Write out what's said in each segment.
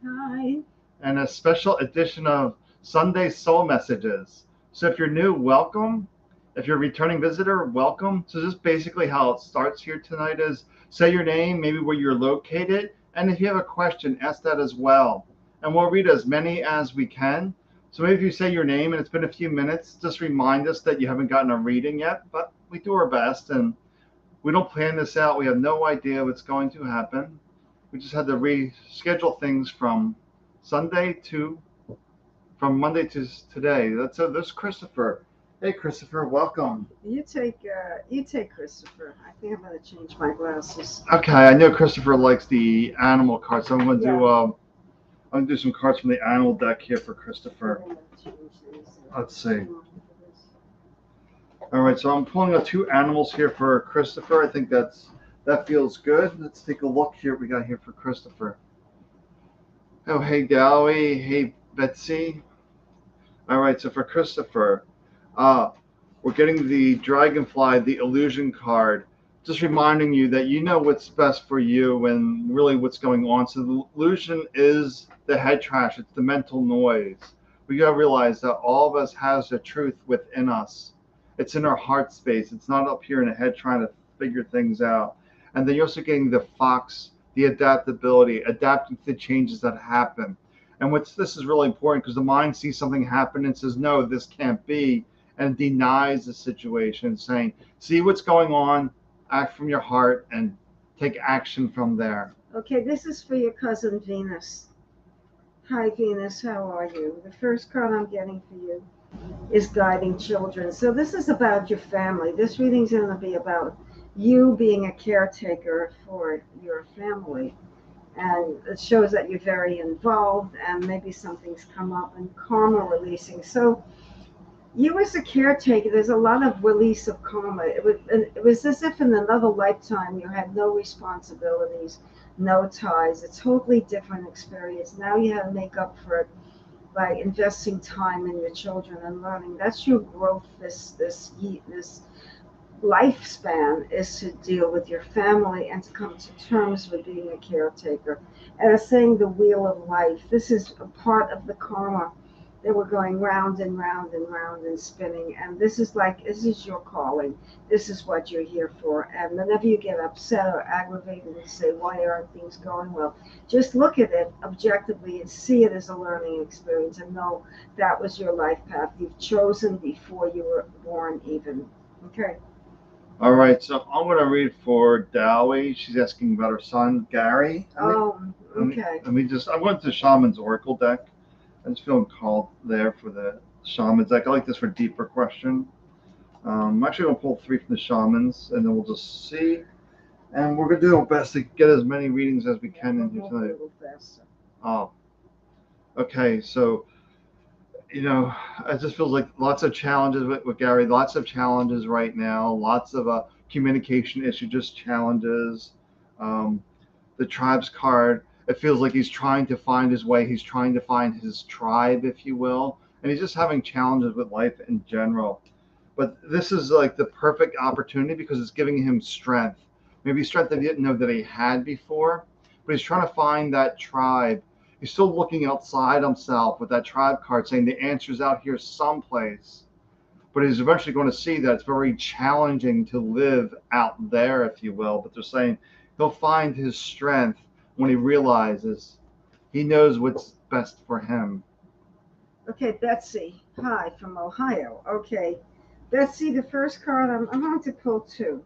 Hi. and a special edition of Sunday Soul Messages. So if you're new, welcome. If you're a returning visitor, welcome. So just basically how it starts here tonight is say your name, maybe where you're located, and if you have a question, ask that as well. And we'll read as many as we can. So maybe if you say your name and it's been a few minutes, just remind us that you haven't gotten a reading yet, but we do our best and we don't plan this out. We have no idea what's going to happen. We just had to reschedule things Sunday to from Monday to today. There's Christopher. Hey, Christopher, welcome. You take Christopher. I think I'm gonna change my glasses. Okay, I know Christopher likes the animal cards, so Yeah. I'm gonna do some cards from the animal deck here for I'm Christopher. gonna change these. Let's see. All right, so I'm pulling out two animals here for Christopher. I think that feels good. Let's take a look here. What we got here for Christopher. Oh, hey, Dowie. Hey, Betsy. All right, so for Christopher, uh, we're getting the Dragonfly, the Illusion card, just reminding you that you know what's best for you and really what's going on. So the illusion is the head trash, it's the mental noise. We gotta realize that all of us has the truth within us. It's in our heart space. It's not up here in the head trying to figure things out. And then you're also getting the fox, the adaptability, adapting to the changes that happen. And what's this is really important because the mind sees something happen and says, no, this can't be, and denies the situation, saying, see what's going on, act from your heart, and take action from there. Okay, this is for your cousin Venus. Hi Venus, how are you? The first card I'm getting for you is guiding children. So this is about your family. This reading's going to be about you being a caretaker for your family. And it shows that you're very involved and maybe something's come up and karma releasing. So you as a caretaker, there's a lot of release of karma. It was as if in another lifetime you had no responsibilities, no ties, a totally different experience. Now you have to make up for it by investing time in your children and learning. That's your growth. This lifespan is to deal with your family and to come to terms with being a caretaker. And it's saying the wheel of life. This is a part of the karma that we're going round and round and round and spinning. And this is your calling. This is what you're here for. And whenever you get upset or aggravated and say, why aren't things going well? Just look at it objectively and see it as a learning experience and know that was your life path you've chosen before you were born even. Okay. All right, so I'm going to read for Dowie. She's asking about her son, Gary. Oh, Let me, okay. let me just, I went to Shaman's Oracle deck. I just feel called there for the Shaman's deck. I like this for deeper question. I'm actually going to pull three from the Shamans, and then we'll just see. And we're going to do our best to get as many readings as we Yeah, can in we'll here move a tonight. little faster. Oh, okay. So, it just feels like lots of challenges with Gary, lots of challenges right now, lots of communication issues, just challenges. Um, the tribes card, it feels like he's trying to find his way, he's trying to find his tribe, if you will, and he's just having challenges with life in general. But this is like the perfect opportunity because it's giving him strength. Maybe strength that he didn't know that he had before, but he's trying to find that tribe. He's still looking outside himself with that tribe card saying the answer's out here someplace. But he's eventually going to see that it's very challenging to live out there, if you will. But they're saying he'll find his strength when he realizes he knows what's best for him. Okay, Betsy. Hi from Ohio. Okay, Betsy, the first card I'm going to pull two.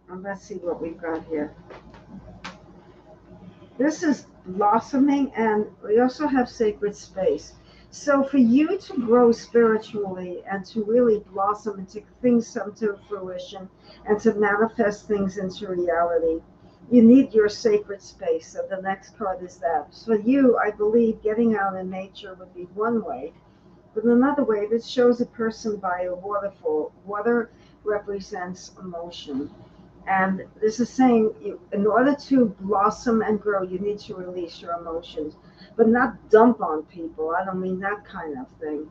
And let's see what we've got here. This is blossoming, and we also have sacred space. So for you to grow spiritually and to really blossom and to things come to fruition and to manifest things into reality, you need your sacred space. So the next card is that. For you, I believe getting out in nature would be one way. But another way, this shows a person by a waterfall. Water represents emotion. And this is saying, in order to blossom and grow, you need to release your emotions, but not dump on people. I don't mean that kind of thing,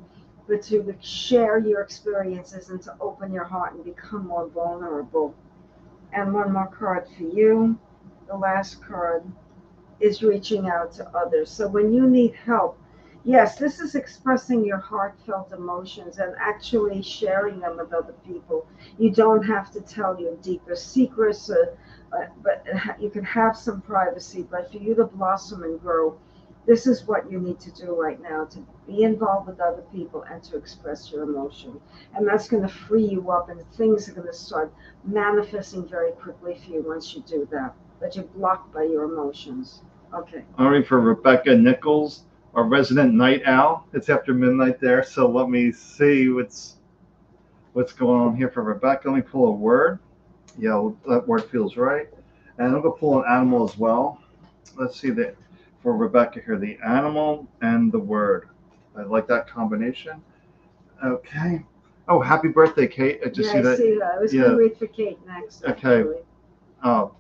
but to share your experiences and to open your heart and become more vulnerable. And one more card for you. The last card is reaching out to others. So when you need help, yes, this is expressing your heartfelt emotions and actually sharing them with other people. You don't have to tell your deepest secrets, but you can have some privacy. But for you to blossom and grow, this is what you need to do right now, to be involved with other people and to express your emotion. And that's going to free you up, and things are going to start manifesting very quickly for you once you do that. But you're blocked by your emotions. Okay. All right, for Rebecca Nichols, our resident night owl. It's after midnight there, so let me see what's going on here for Rebecca. Let me pull a word. Yeah, that word feels right. And I'm going to pull an animal as well. Let's see that for Rebecca here, the animal and the word. I like that combination. Okay. Oh, happy birthday, Kate. I just Yeah, see I that. see that. I was going to read for Kate next. Okay. Actually. Oh,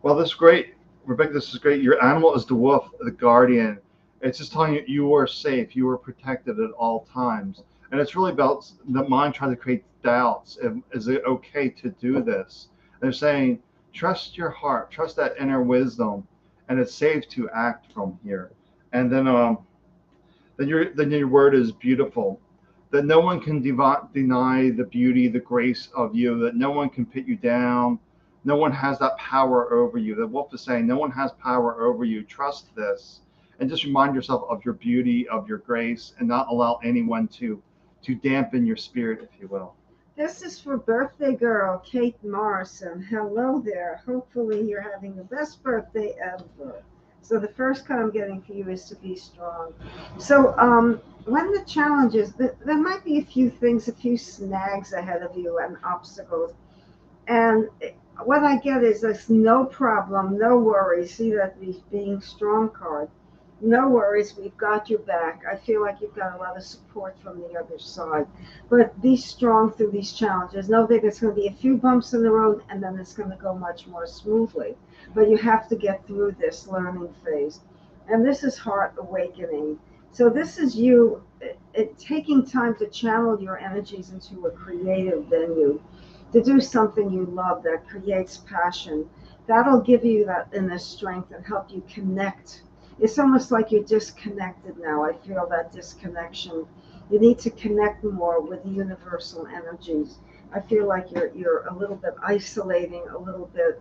well, this is great. Rebecca, this is great. Your animal is the wolf, the guardian. It's just telling you you are safe, you are protected at all times. And it's really about the mind trying to create doubts. Is it okay to do this? They're saying, trust your heart, trust that inner wisdom, and it's safe to act from here. And then your word is beautiful. That no one can deny the beauty, the grace of you. That no one can put you down. No one has that power over you. The wolf is saying, no one has power over you. Trust this, and just remind yourself of your beauty, of your grace, and not allow anyone to dampen your spirit, if you will. This is for birthday girl Kate Morrison. Hello there. Hopefully you're having the best birthday ever. So the first card I'm getting for you is to be strong. So when the challenges, there might be a few things, a few snags ahead of you and obstacles. And what I get is this: no problem, no worries. See that being strong card. No worries, we've got your back. I feel like you've got a lot of support from the other side. But be strong through these challenges. Know that there's going to be a few bumps in the road and then it's going to go much more smoothly. But you have to get through this learning phase. And this is heart awakening. So this is you taking time to channel your energies into a creative venue, to do something you love that creates passion. That'll give you that inner strength and help you connect. It's almost like you're disconnected now. I feel that disconnection. You need to connect more with the universal energies. I feel like you're a little bit isolating, a little bit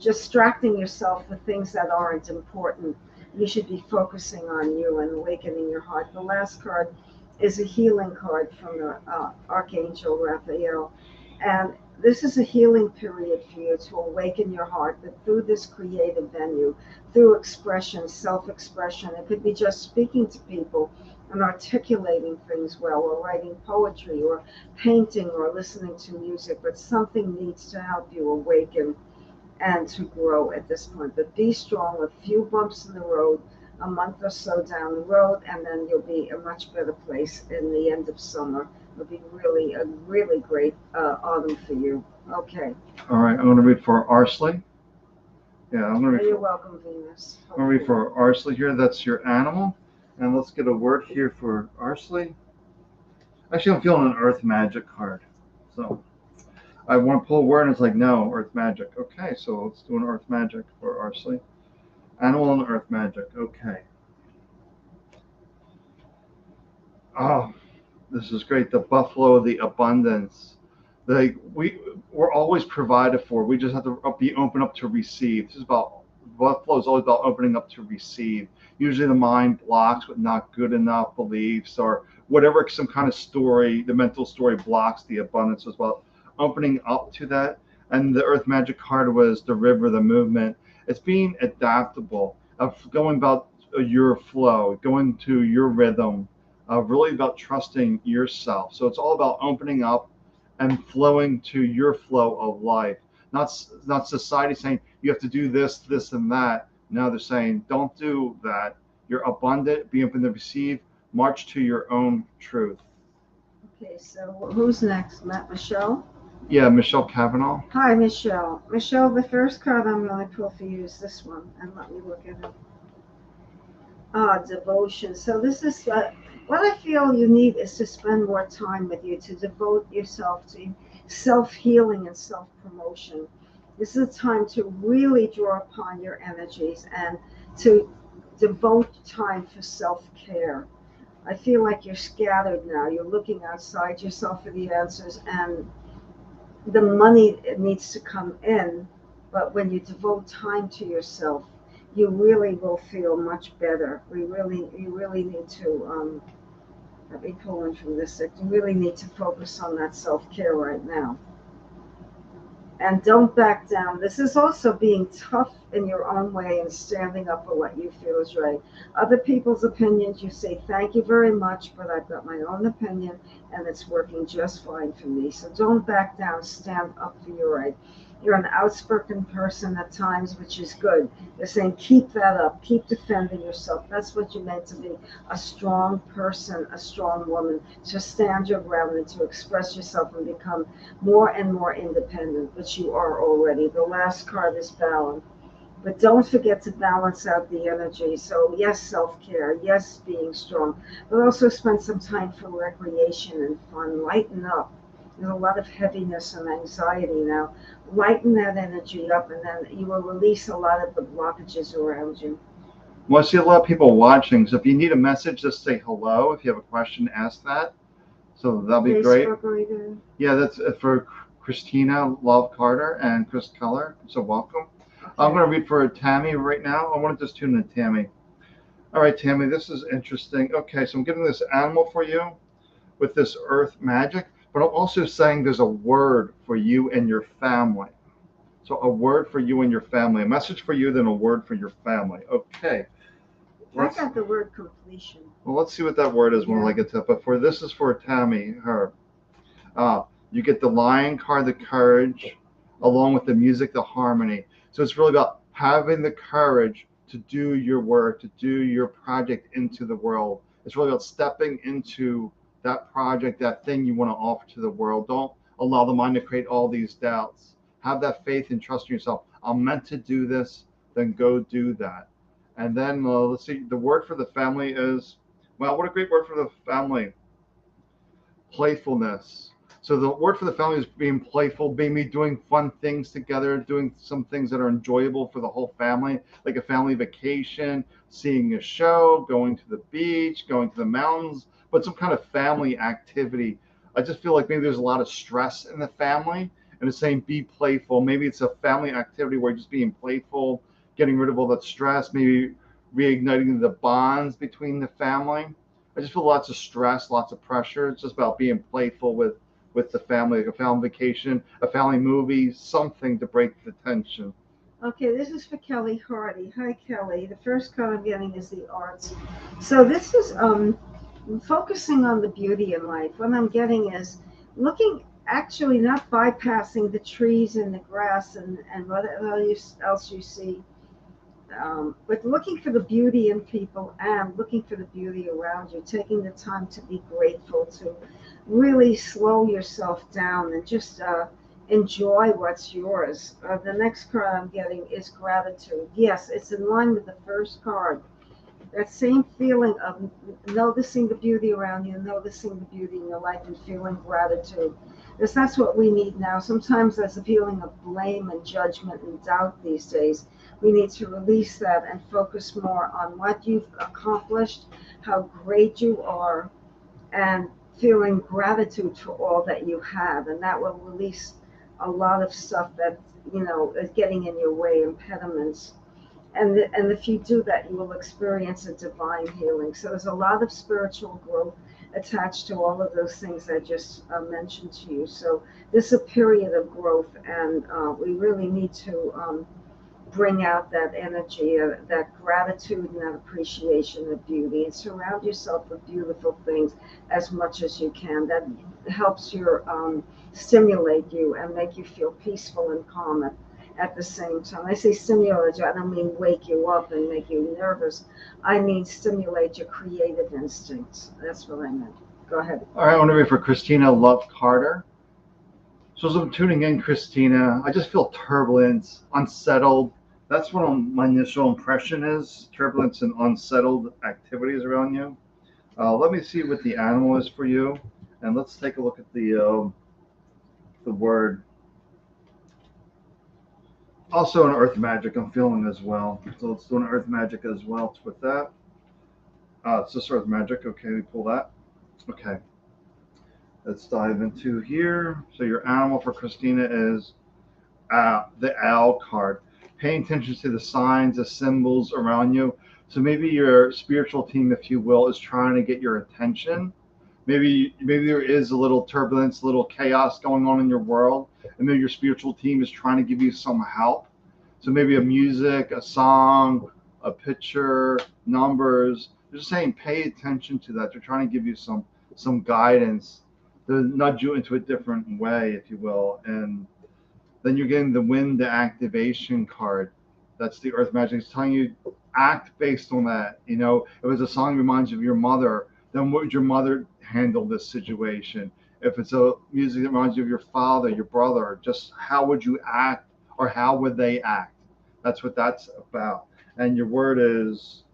distracting yourself with things that aren't important. You should be focusing on you and awakening your heart. The last card is a healing card from the Archangel Raphael. And this is a healing period for you to awaken your heart, but through this creative venue, through expression, self-expression. It could be just speaking to people and articulating things well, or writing poetry, or painting, or listening to music, but something needs to help you awaken and to grow at this point. But be strong, with few bumps in the road, a month or so down the road, and then you'll be a much better place in the end of summer. It'll be really a really great autumn for you. Okay. All right, I'm going to read for Arsley. Yeah, I'm going to read. You're welcome, Venus. I'm going to read for Arsley here. That's your animal. And let's get a word here for Arsley. Actually, I'm feeling an Earth Magic card. So I want to pull a word, and it's like, no, Earth Magic. Okay, so let's do an Earth Magic for Arsley. Animal and Earth Magic. Okay. Oh, this is great. The buffalo, the abundance. We're always provided for. We just have to be open up to receive. This is about buffalo is always about opening up to receive. Usually the mind blocks with not good enough beliefs or whatever, some kind of story, the mental story blocks the abundance. It's about opening up to that. And the Earth Magic card was the river, the movement. It's being adaptable, of going about your flow, going to your rhythm, really about trusting yourself. So it's all about opening up and flowing to your flow of life. Not society saying you have to do this, this, and that. Now they're saying don't do that. You're abundant, be open to receive, march to your own truth. Okay, so who's next? Michelle? Yeah, Michelle Cavanaugh. Hi, Michelle. Michelle, the first card I'm going to pull for you is this one, and let me look at it. Devotion. So this is what I feel you need is to spend more time with you, to devote yourself to self-healing and self-promotion. This is a time to really draw upon your energies and to devote time for self-care. I feel like you're scattered now. You're looking outside yourself for the answers, and the money needs to come in. But when you devote time to yourself, you really will feel much better. You really need to, let me pull in from this. You really need to focus on that self-care right now. And don't back down. This is also being tough in your own way and standing up for what you feel is right. Other people's opinions, you say, thank you very much, but I've got my own opinion and it's working just fine for me. So don't back down, stand up for your right. You're an outspoken person at times, which is good. They're saying, keep that up, keep defending yourself. That's what you're meant to be, a strong person, a strong woman, to stand your ground and to express yourself and become more and more independent, which you are already. The last card is balance. But don't forget to balance out the energy. So, yes, self care, yes, being strong, but also spend some time for recreation and fun. Lighten up. There's a lot of heaviness and anxiety now. Lighten that energy up, and then you will release a lot of the blockages around you. Well, I see a lot of people watching, so if you need a message, just say hello. If you have a question, ask that. So that'll be great. Facebook reader. Yeah, that's for Christina Love Carter and Chris Keller. So welcome. I'm Okay. going to read for Tammy right now. I want to just tune in Tammy. All right, Tammy, this is interesting. Okay, so I'm getting this animal for you with this earth magic, but I'm also saying there's a word for you and your family. So a word for you and your family, a message for you, then a word for your family. Okay. I Let's got the word completion. well, let's see what that word is when Yeah. I get to it. But for this is for Tammy, her. You get the lion card, the courage, along with the music, the harmony. So it's really about having the courage to do your work, to do your project into the world. It's really about stepping into that project, that thing you want to offer to the world. Don't allow the mind to create all these doubts. Have that faith and trust in yourself. I'm meant to do this, then go do that. And then let's see, the word for the family is, well, what a great word for the family, playfulness. So the word for the family is being playful, maybe doing fun things together, doing some things that are enjoyable for the whole family, like a family vacation, seeing a show, going to the beach, going to the mountains, but some kind of family activity. I just feel like maybe there's a lot of stress in the family, and it's saying be playful. Maybe it's a family activity where you're just being playful, getting rid of all that stress, maybe reigniting the bonds between the family. I just feel lots of stress, lots of pressure. It's just about being playful with the family, like a family vacation, a family movie, something to break the tension. Okay, this is for Kelly Hardy. Hi, Kelly. The first card I'm getting is the arts. So this is focusing on the beauty in life. What I'm getting is looking, actually not bypassing the trees and the grass and what else you see, but looking for the beauty in people and looking for the beauty around you, taking the time to be grateful, to really slow yourself down and just enjoy what's yours. The next card I'm getting is gratitude. Yes, it's in line with the first card. That same feeling of noticing the beauty around you, noticing the beauty in your life, and feeling gratitude. Because that's what we need now. Sometimes there's a feeling of blame and judgment and doubt these days. We need to release that and focus more on what you've accomplished, how great you are, and feeling gratitude for all that you have. And that will release a lot of stuff that, is getting in your way, impediments. And if you do that, you will experience a divine healing. So there's a lot of spiritual growth attached to all of those things I just mentioned to you. So this is a period of growth, and we really need to bring out that energy, that gratitude and that appreciation of beauty, and surround yourself with beautiful things as much as you can. That helps your stimulate you and make you feel peaceful and calm at the same time. I say stimulate you, I don't mean wake you up and make you nervous. I mean stimulate your creative instincts. That's what I meant. Go ahead. All right, I want to read for Christina Love Carter. So as I'm tuning in, Christina, I just feel turbulence, unsettled. That's what my initial impression is, turbulence and unsettled activities around you. Let me see what the animal is for you, and let's take a look at the word. Also an earth magic I'm feeling as well. So let's do an earth magic as well with that. It's just earth magic. Okay, we pull that. Okay. Let's dive into here. So your animal for Christina is the owl card. Paying attention to the signs, the symbols around you. So maybe your spiritual team, if you will, is trying to get your attention. Maybe there is a little turbulence, a little chaos going on in your world, and maybe your spiritual team is trying to give you some help. So maybe a music, a song, a picture, numbers. They're just saying pay attention to that. They're trying to give you some guidance to nudge you into a different way, if you will. And then you're getting the wind activation card. That's the earth magic. It's telling you act based on that. You know, if it's a song that reminds you of your mother, then what would your mother handle this situation? If it's a music that reminds you of your father, your brother, just how would you act or how would they act? That's what that's about. And your word is,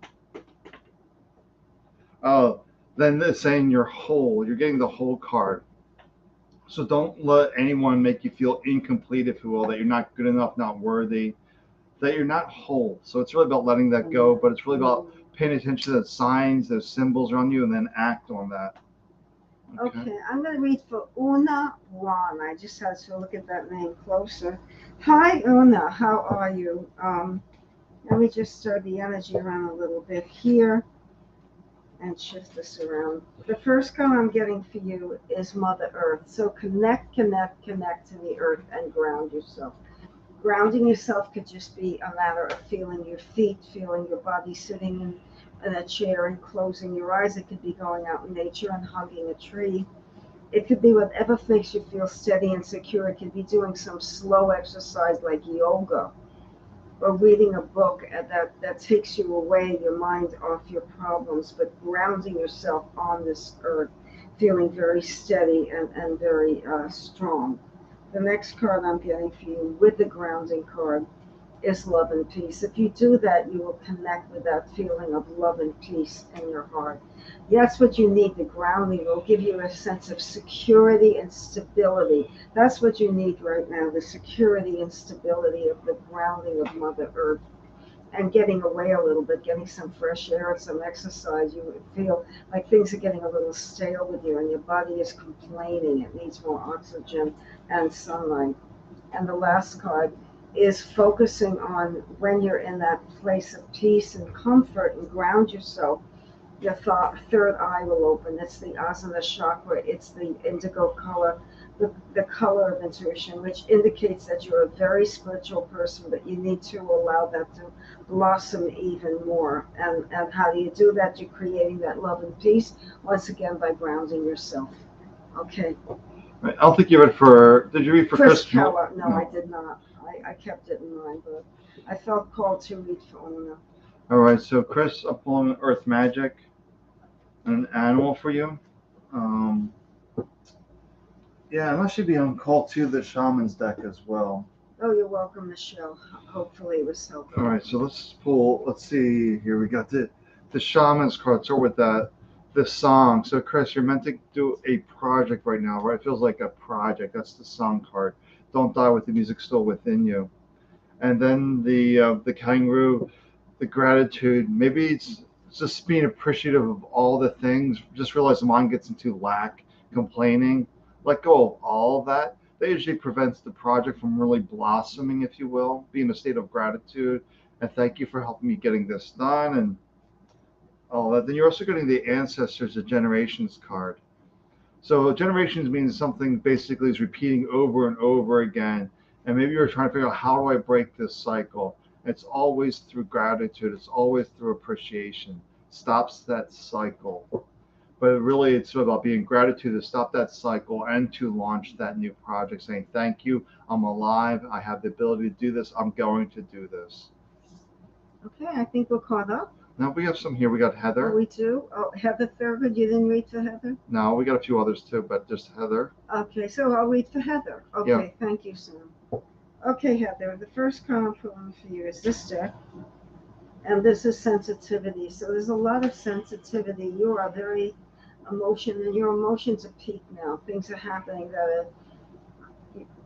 oh, then it's saying you're whole. You're getting the whole card. So don't let anyone make you feel incomplete, if you will, that you're not good enough, not worthy, that you're not whole. So it's really about letting that go, but it's really about paying attention to the signs, those symbols around you, and then act on that. Okay, I'm going to read for Una Juan. I just had to look at that name closer. Hi, Una. How are you? Let me just stir the energy around a little bit here and shift this around. The first card I'm getting for you is Mother Earth. So connect to the earth and ground yourself. Grounding yourself could just be a matter of feeling your feet, feeling your body sitting in a chair and closing your eyes. It could be going out in nature and hugging a tree. It could be whatever makes you feel steady and secure. It could be doing some slow exercise like yoga or reading a book that takes you away, your mind off your problems, but grounding yourself on this earth, feeling very steady and very strong. The next card I'm getting for you with the grounding card is love and peace. If you do that, you will connect with that feeling of love and peace in your heart. That's what you need. The grounding will give you a sense of security and stability. That's what you need right now, the security and stability of the grounding of Mother Earth. And getting away a little bit, getting some fresh air and some exercise, you would feel like things are getting a little stale with you and your body is complaining. It needs more oxygen and sunlight. And the last card is focusing on when you're in that place of peace and comfort and ground yourself. Your third eye will open. It's the Asana chakra. It's the indigo color, the color of intuition, which indicates that you're a very spiritual person, but you need to allow that to blossom even more. And how do you do that? You're creating that love and peace, once again, by grounding yourself. Okay. Right. I don't think you read for. Did you read for Chris Chris? Keller? No, I did not. I kept it in mind, but I felt called to read for Una. All right. So Chris, I'm pulling Earth Magic, an animal for you. Um, yeah, unless you'd be on call to the Shaman's deck as well. Oh, you're welcome, Michelle. Hopefully it was helpful. All right. So let's pull. Let's see here. We got the Shaman's card. So with that, the song. So Chris, you're meant to do a project right now, right? It feels like a project. That's the song card. Don't die with the music still within you. And then the kangaroo, the gratitude. Maybe it's just being appreciative of all the things. Just realize the mind gets into lack, complaining. Let go of all of that. That usually prevents the project from really blossoming, if you will. Be in a state of gratitude and thank you for helping me getting this done and all that. Then you're also getting the ancestors, the generations card. So generations means something basically is repeating over and over again. And maybe you're trying to figure out how do I break this cycle? It's always through gratitude. It's always through appreciation. Stops that cycle. But really, it's about being gratitude to stop that cycle and to launch that new project, saying, thank you, I'm alive, I have the ability to do this, I'm going to do this. Okay, I think we're caught up. Now we have some here. We got Heather. Oh, we do? Oh, Heather Thurgood. You didn't read for Heather? No, we got a few others too, but just Heather. Okay, so I'll read for Heather. Okay, yeah. Thank you, Sam. Okay, Heather, the first card I'm pulling for you is this deck. And this is sensitivity. So there's a lot of sensitivity. You are very emotional, and your emotions are peaked now. Things are happening that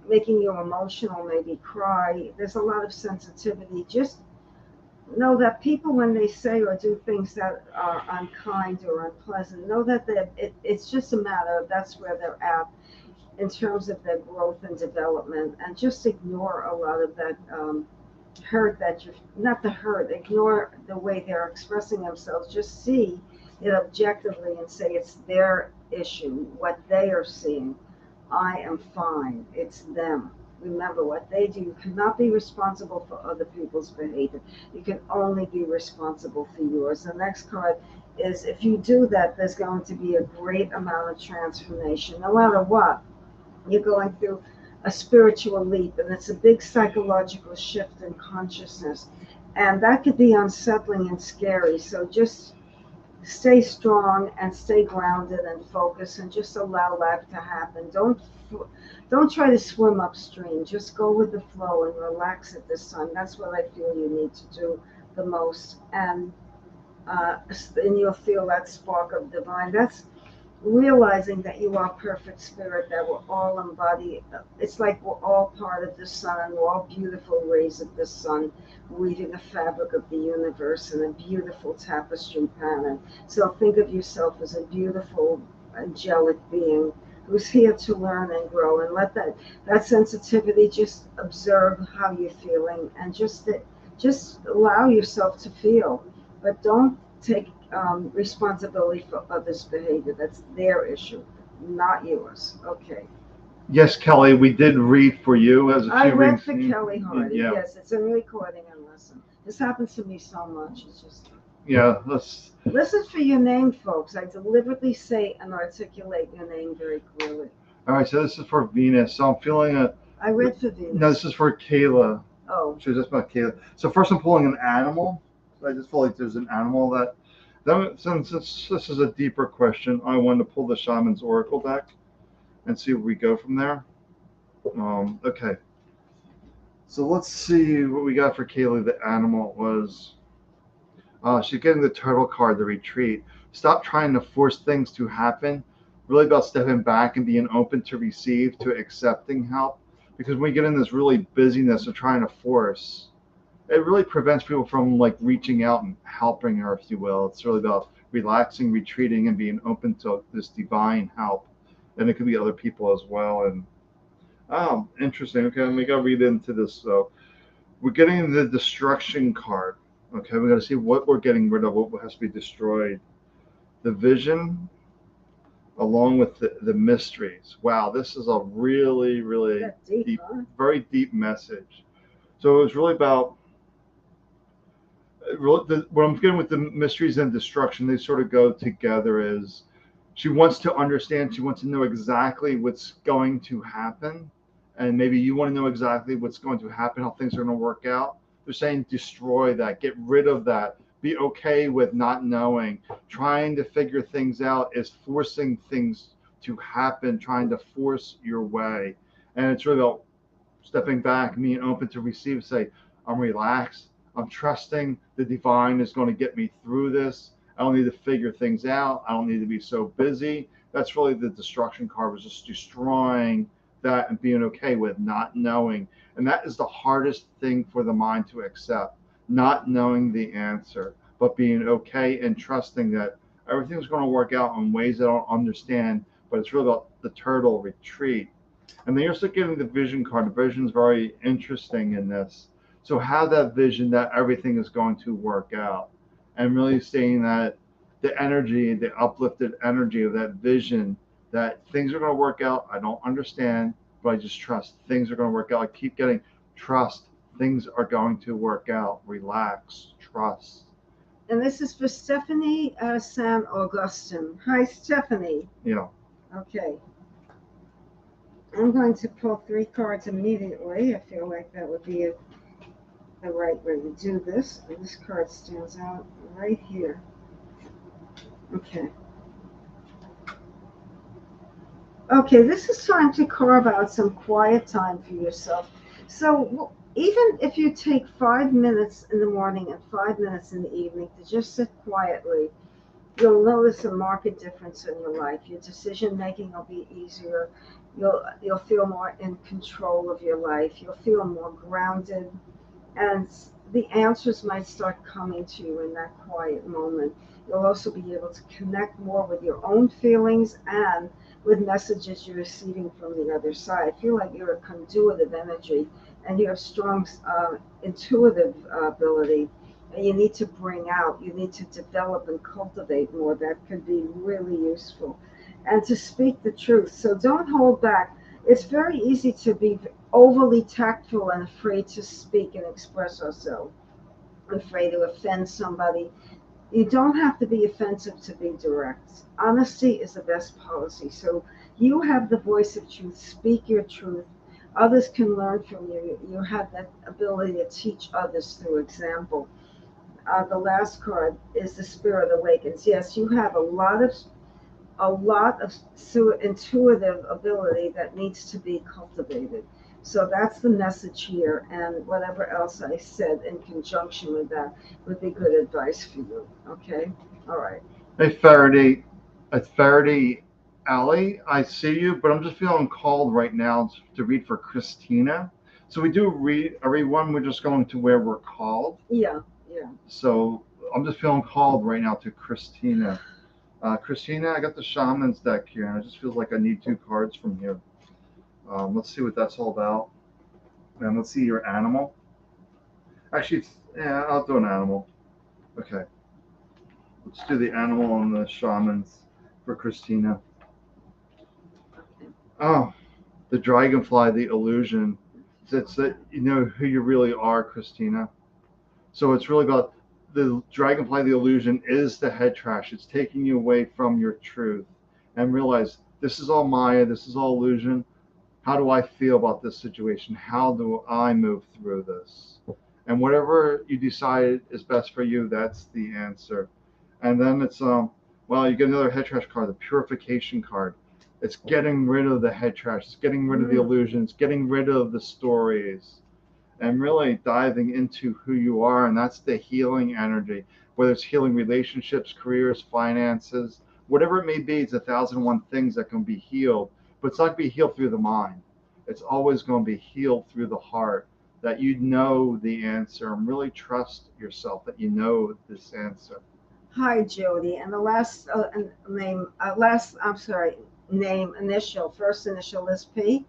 making you emotional, maybe cry. There's a lot of sensitivity. Just know that people, when they say or do things that are unkind or unpleasant, know that it's just a matter of that's where they're at in terms of their growth and development, and just ignore a lot of that hurt that you're not the hurt. Ignore the way they're expressing themselves. Just see it objectively and say it's their issue, what they are seeing. I am fine. It's them. Remember what they do. You cannot be responsible for other people's behavior. You can only be responsible for yours. The next card is if you do that, there's going to be a great amount of transformation. No matter what, you're going through a spiritual leap, and it's a big psychological shift in consciousness. And that could be unsettling and scary. So just stay strong and stay grounded and focused and just allow life to happen. Don't try to swim upstream. Just go with the flow and relax at this time. That's what I feel you need to do the most. And you'll feel that spark of divine. That's realizing that you are perfect spirit, that we're all embodied. It's like we're all part of the sun, and we're all beautiful rays of the sun, weaving the fabric of the universe in a beautiful tapestry pattern. So think of yourself as a beautiful, angelic being who's here to learn and grow, and let that sensitivity, just observe how you're feeling, and just allow yourself to feel, but don't take responsibility for others' behavior. That's their issue, not yours. Okay. Yes, Kelly, we did read for you as a I few read readings. for Kelly Hardy. Yeah, Yes, it's a recording and listen. This happens to me so much. It's just yeah. Let's. listen for your name, folks. I deliberately say and articulate your name very clearly. All right, so this is for Venus. So I'm feeling a. I read for Venus. No, this is for Kayla. Oh. She was just about Kayla. So first, I'm pulling an animal. I just feel like there's an animal that. Then, since this is a deeper question, I wanted to pull the Shaman's Oracle deck and see where we go from there. Okay. So let's see what we got for Kaylee. The animal was. She's getting the turtle card, the retreat. Stop trying to force things to happen. Really about stepping back and being open to receive, to accepting help. Because when we get in this really busyness of trying to force, it really prevents people from like reaching out and helping her, if you will. It's really about relaxing, retreating, and being open to this divine help. And it could be other people as well. And interesting. Okay, let me go read into this. So we're getting the destruction card. Okay, we got to see what we're getting rid of, what has to be destroyed. The vision, along with the mysteries. Wow, this is a really, really deep, very deep message. So it was really about what I'm getting with the mysteries and destruction. They sort of go together. As she wants to understand, she wants to know exactly what's going to happen, and maybe you want to know exactly what's going to happen, how things are going to work out. They're saying destroy that, get rid of that, be okay with not knowing. Trying to figure things out is forcing things to happen, trying to force your way. And it's really about stepping back, being open to receive, say, I'm relaxed, I'm trusting the divine is going to get me through this. I don't need to figure things out. I don't need to be so busy. That's really the destruction card, was just destroying that and being okay with not knowing. And that is the hardest thing for the mind to accept, not knowing the answer, but being okay and trusting that everything's going to work out in ways I don't understand. But it's really about the turtle retreat. And then you're still getting the vision card. The vision is very interesting in this. So have that vision that everything is going to work out, and really saying that the energy, the uplifted energy of that vision, that things are going to work out. I don't understand, but I just trust things are going to work out. I keep getting trust. Things are going to work out. Relax, trust. And this is for Stephanie San Augustine. Hi, Stephanie. Yeah. Okay. I'm going to pull 3 cards immediately. I feel like that would be the right way to do this. And this card stands out right here. Okay. Okay, this is time to carve out some quiet time for yourself. So even if you take 5 minutes in the morning and 5 minutes in the evening to just sit quietly You'll notice a marked difference in your life. Your decision making will be easier. You'll feel more in control of your life. You'll feel more grounded, and the answers might start coming to you in that quiet moment. You'll also be able to connect more with your own feelings and with messages you're receiving from the other side. I feel like you're a conduit of energy and you have strong intuitive ability. And you need to bring out, you need to develop and cultivate more. That could be really useful. And to speak the truth. So don't hold back. It's very easy to be overly tactful and afraid to speak and express ourselves, afraid to offend somebody. You don't have to be offensive to be direct. Honesty is the best policy. So you have the voice of truth. Speak your truth. Others can learn from you. You have that ability to teach others through example. The last card is the Spirit Awakens. Yes, you have a lot of intuitive ability that needs to be cultivated. So that's the message here, and whatever else I said in conjunction with that would be good advice for you. Okay? All right. Hey, Faraday. It's Faraday Alley. I see you, but I'm just feeling called right now to read for Christina. So we do read everyone. We're just going to where we're called. Yeah, yeah. So I'm just feeling called right now to Christina. Christina, I got the Shaman's deck here, and it just feels like I need two cards from you. Let's see what that's all about. And let's see your animal. Actually, yeah, I'll do an animal. Okay, let's do the animal and the shamans for Christina. Okay. Oh, the dragonfly, the illusion. It's that you know who you really are, Christina. So it's really about the dragonfly, the illusion is the head trash. It's taking you away from your truth and realize this is all Maya, this is all illusion. How do I feel about this situation? How do I move through this? And whatever you decide is best for you, that's the answer. And then it's well, you get another head trash card, the purification card. It's getting rid of the head trash, it's getting rid of the illusions, getting rid of the stories, and really diving into who you are. And that's the healing energy, whether it's healing relationships, careers, finances, whatever it may be. It's 1,001 things that can be healed, but it's not going to be healed through the mind. It's always going to be healed through the heart, that you know the answer and really trust yourself that you know this answer. Hi, Jody. And the I'm sorry, name, initial, first initial is P.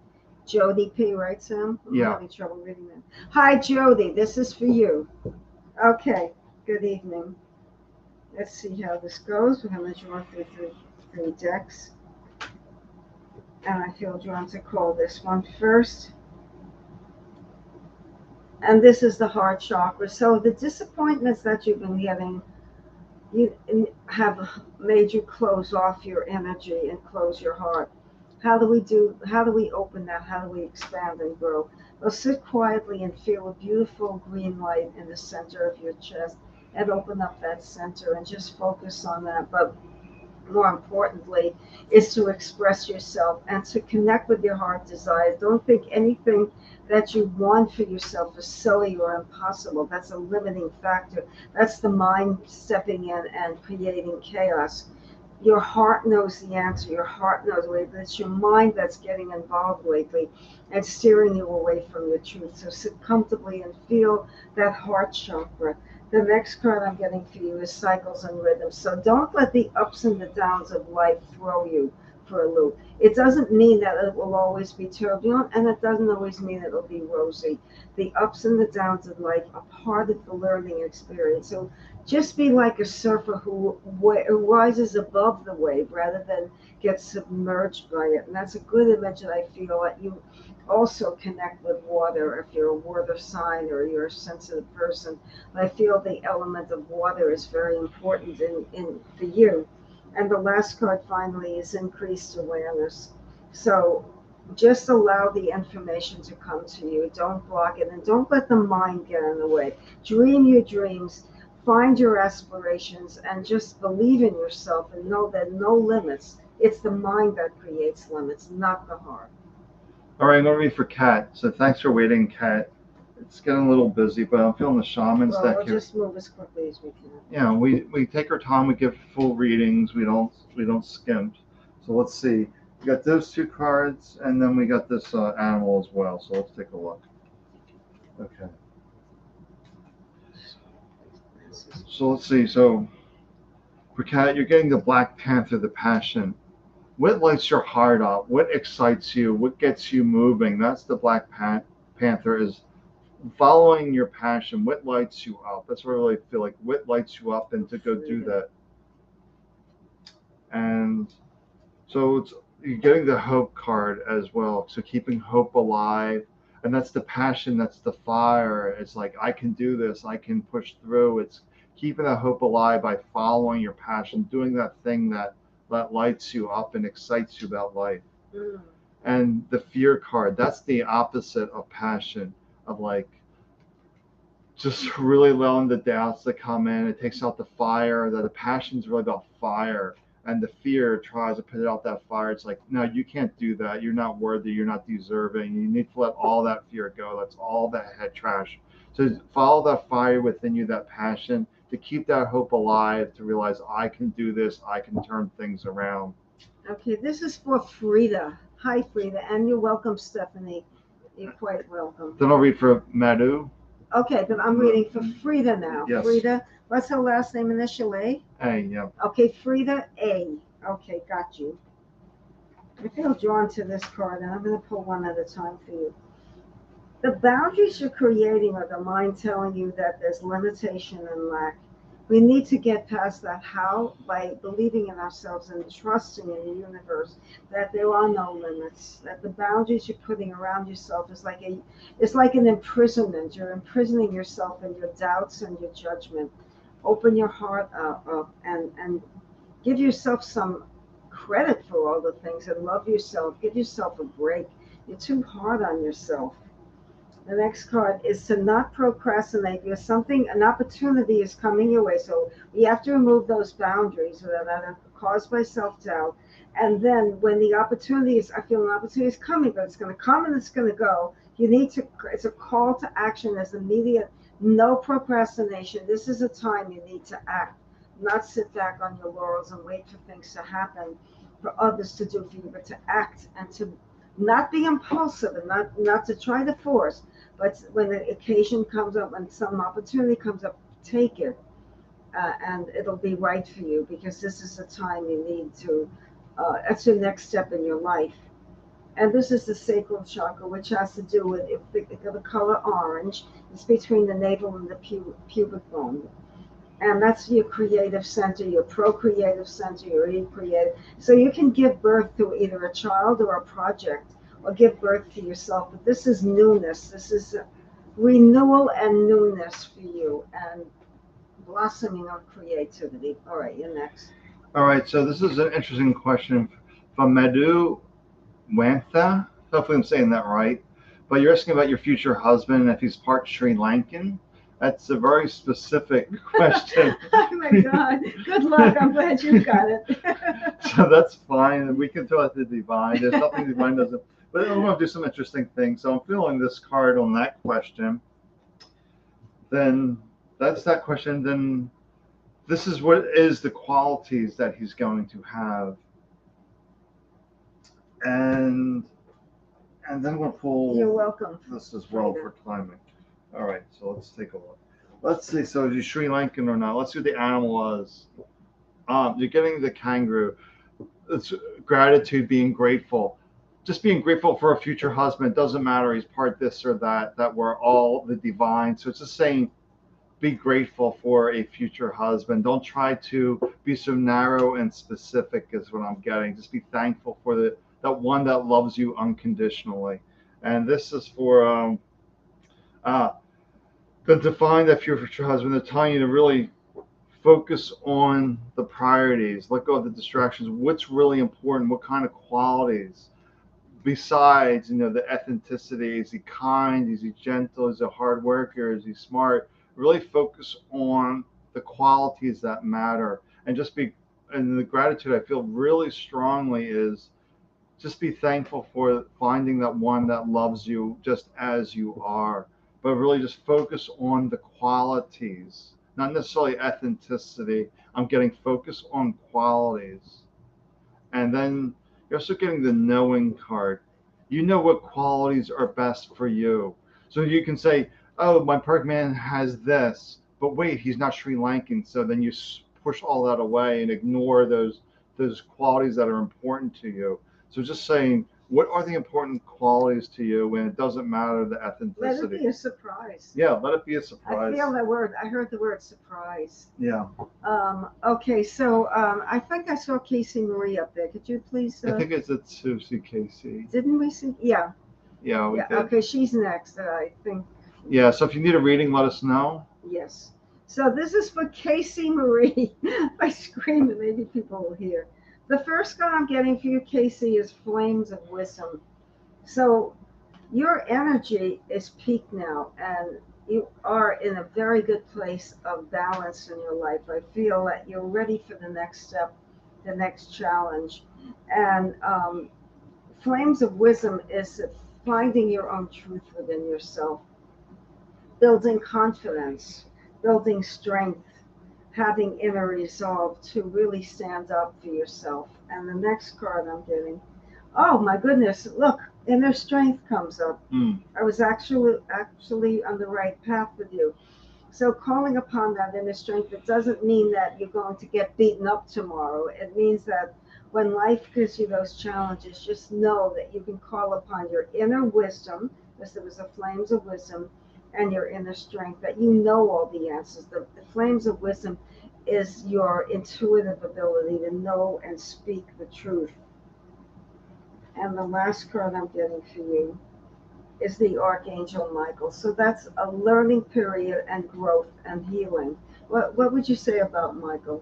Jody P, right, Sam? I'm Yeah. having trouble reading that. Hi, Jody. This is for you. Okay. Good evening. Let's see how this goes. We're going to draw through three decks. And I feel drawn to call this one first. And this is the heart chakra. So the disappointments that you've been getting, you have made you close off your energy and close your heart. How do we open that? How do we expand and grow? Well, sit quietly and feel a beautiful green light in the center of your chest and open up that center and just focus on that. But more importantly, is to express yourself and to connect with your heart desires. Don't think anything that you want for yourself is silly or impossible. That's a limiting factor. That's the mind stepping in and creating chaos. Your heart knows the answer. Your heart knows the it's your mind that's getting involved lately and steering you away from your truth. So sit comfortably and feel that heart chakra. The next card I'm getting for you is cycles and rhythms. So don't let the ups and the downs of life throw you for a loop. It doesn't mean that it will always be turbulent, and it doesn't always mean it'll be rosy. The ups and the downs of life are part of the learning experience. So just be like a surfer who rises above the wave rather than get submerged by it. And that's a good image that I feel that you also connect with water if you're a water sign or you're a sensitive person. I feel the element of water is very important in for you. And the last card finally is increased awareness. So just allow the information to come to you. Don't block it and don't let the mind get in the way. Dream your dreams, find your aspirations, and just believe in yourself and know that no limits. It's the mind that creates limits, not the heart. All right, I'm going to read for Kat. So thanks for waiting, Kat. It's getting a little busy, but I'm feeling the shaman's Well, deck we'll here. just move as quickly as we can. Yeah, we take our time. We give full readings. We don't skimp. So let's see. We got those two cards, and then we got this animal as well. So let's take a look. Okay. So let's see. So for Cat, you're getting the Black Panther, the passion. What lights your heart up? What excites you? What gets you moving? That's the Panther is following your passion. What lights you up? That's what I really feel like. What lights you up and to go do that. And so you're getting the hope card as well. So keeping hope alive. And that's the passion, that's the fire. It's like, I can do this, I can push through. It's keeping that hope alive by following your passion, doing that thing that lights you up and excites you about life. Mm. And the fear card, that's the opposite of passion, of like just really allowing the doubts to come in. It takes out the fire. The passion's really about fire, and the fear tries to put out that fire. It's like, no, you can't do that. You're not worthy. You're not deserving. You need to let all that fear go. That's all that head trash. So follow that fire within you, that passion, to keep that hope alive, to realize I can do this. I can turn things around. Okay, this is for Frieda. Hi, Frieda, and you're welcome, Stephanie. You're quite welcome. Then I'll read for Madhu. Okay, then I'm reading for Frieda now. Yes. Frieda, what's her last name initially? Hey, yeah. Okay, Frieda A. Okay, got you. I feel drawn to this card, and I'm going to pull one at a time for you. The boundaries you're creating are the mind telling you that there's limitation and lack. We need to get past that. How? By believing in ourselves and trusting in the universe that there are no limits. That the boundaries you're putting around yourself it's like an imprisonment. You're imprisoning yourself in your doubts and your judgment. Open your heart up and give yourself some credit for all the things and love yourself. Give yourself a break. You're too hard on yourself. The next card is to not procrastinate because an opportunity is coming your way. So we have to remove those boundaries that are caused by self-doubt. And then when I feel an opportunity is coming, but it's going to come and it's going to go. It's a call to action. There's immediate, no procrastination. This is a time you need to act, not sit back on your laurels and wait for things to happen for others to do for you, but to act and to not be impulsive and not to try to force, but when the occasion comes up, when some opportunity comes up, take it, and it'll be right for you because this is the time you need to. That's your next step in your life. And this is the sacral chakra, which has to do with the color orange. It's between the navel and the pubic bone. And that's your creative center, your procreative center, your creative. So you can give birth to either a child or a project, or give birth to yourself. But this is newness. This is renewal and newness for you, and blossoming of creativity. All right, you're next. All right, so this is an interesting question from Madhu Wantha. Hopefully I'm saying that right. But you're asking about your future husband and if he's part Sri Lankan. That's a very specific question. Oh my God. Good luck. I'm glad you got it. So that's fine. We can throw out the divine. There's nothing divine doesn't. But I want to do some interesting things. So I'm feeling this card on that question. Then that's that question. Then this is what is the qualities that he's going to have. And then I'm going to pull You're welcome. this as well for climbing. All right, so let's take a look. Let's see. So is he Sri Lankan or not? Let's see what the animal is. You're getting the kangaroo. It's gratitude, being grateful. Just being grateful for a future husband. Doesn't matter. He's part this or that. That we're all the divine. So it's just saying, be grateful for a future husband. Don't try to be so narrow and specific is what I'm getting. Just be thankful for that one that loves you unconditionally. And this is for the define that future husband. They're telling you to really focus on the priorities, let go of the distractions. What's really important? What kind of qualities? Besides, the authenticity. Is he kind? Is he gentle? Is he a hard worker? Is he smart? Really focus on the qualities that matter, and and the gratitude I feel really strongly is just be thankful for finding that one that loves you just as you are. but really just focus on the qualities, not necessarily authenticity. I'm getting focus on qualities. And then you're also getting the knowing card. You know what qualities are best for you. So you can say, oh, my perfect man has this, but wait, he's not Sri Lankan. So then you push all that away and ignore those qualities that are important to you. So just saying, what are the important qualities to you? And it doesn't matter the Let it authenticity. be a surprise. Yeah, let it be a I surprise. feel that word. I heard the word surprise. Yeah, Okay, so I think I saw Casey Marie up there. Could you please? I think it's a Susie Casey. Didn't we see? Yeah. Yeah, we Yeah. did. Okay, she's next. I think. Yeah, so if you need a reading, let us know. Yes. So this is for Casey Marie. I scream and maybe people will hear. The first card I'm getting for you, Casey, is Flames of Wisdom. So your energy is peaked now, and you are in a very good place of balance in your life. I feel that you're ready for the next step, the next challenge. And Flames of Wisdom is finding your own truth within yourself, building confidence, building strength, having inner resolve to really stand up for yourself. And the next card I'm getting, oh my goodness, look, inner strength comes up. I was actually on the right path with you. So calling upon that inner strength, it doesn't mean that you're going to get beaten up tomorrow. It means that when life gives you those challenges, just know that you can call upon your inner wisdom, because there was the flames of wisdom, and your inner strength, that you know all the answers. The flames of wisdom is your intuitive ability to know and speak the truth. And the last card I'm getting for you is the Archangel Michael. So that's a learning period and growth and healing. What would you say about Michael?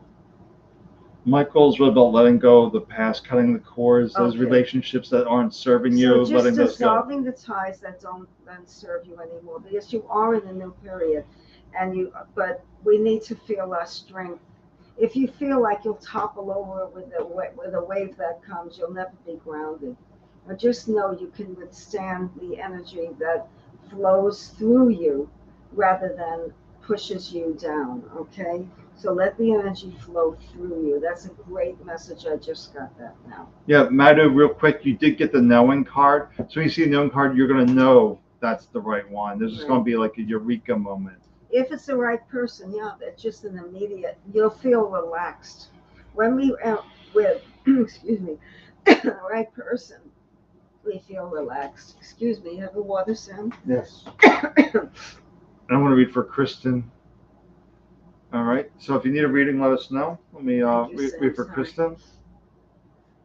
Michael's really about letting go of the past, cutting the cords, those Okay. relationships that aren't serving you, So just letting those go. dissolving the ties that don't serve you anymore, because you are in a new period, but we need to feel our strength. If you feel like you'll topple over with a wave that comes, you'll never be grounded. But just know you can withstand the energy that flows through you rather than pushes you down, okay? So let the energy flow through you. That's a great message. I just got that now. Yeah, Madu, real quick, you did get the knowing card. So when you see a knowing card, you're going to know that's the right one. There's just going to be like a eureka moment. If it's the right person, yeah, that's just an immediate, you'll feel relaxed. When we with, excuse me, the right person, we feel relaxed. Excuse me, you have a water sound? Yes. I want to read for Kristen. All right. So if you need a reading, let us know. Let me read for Kristen.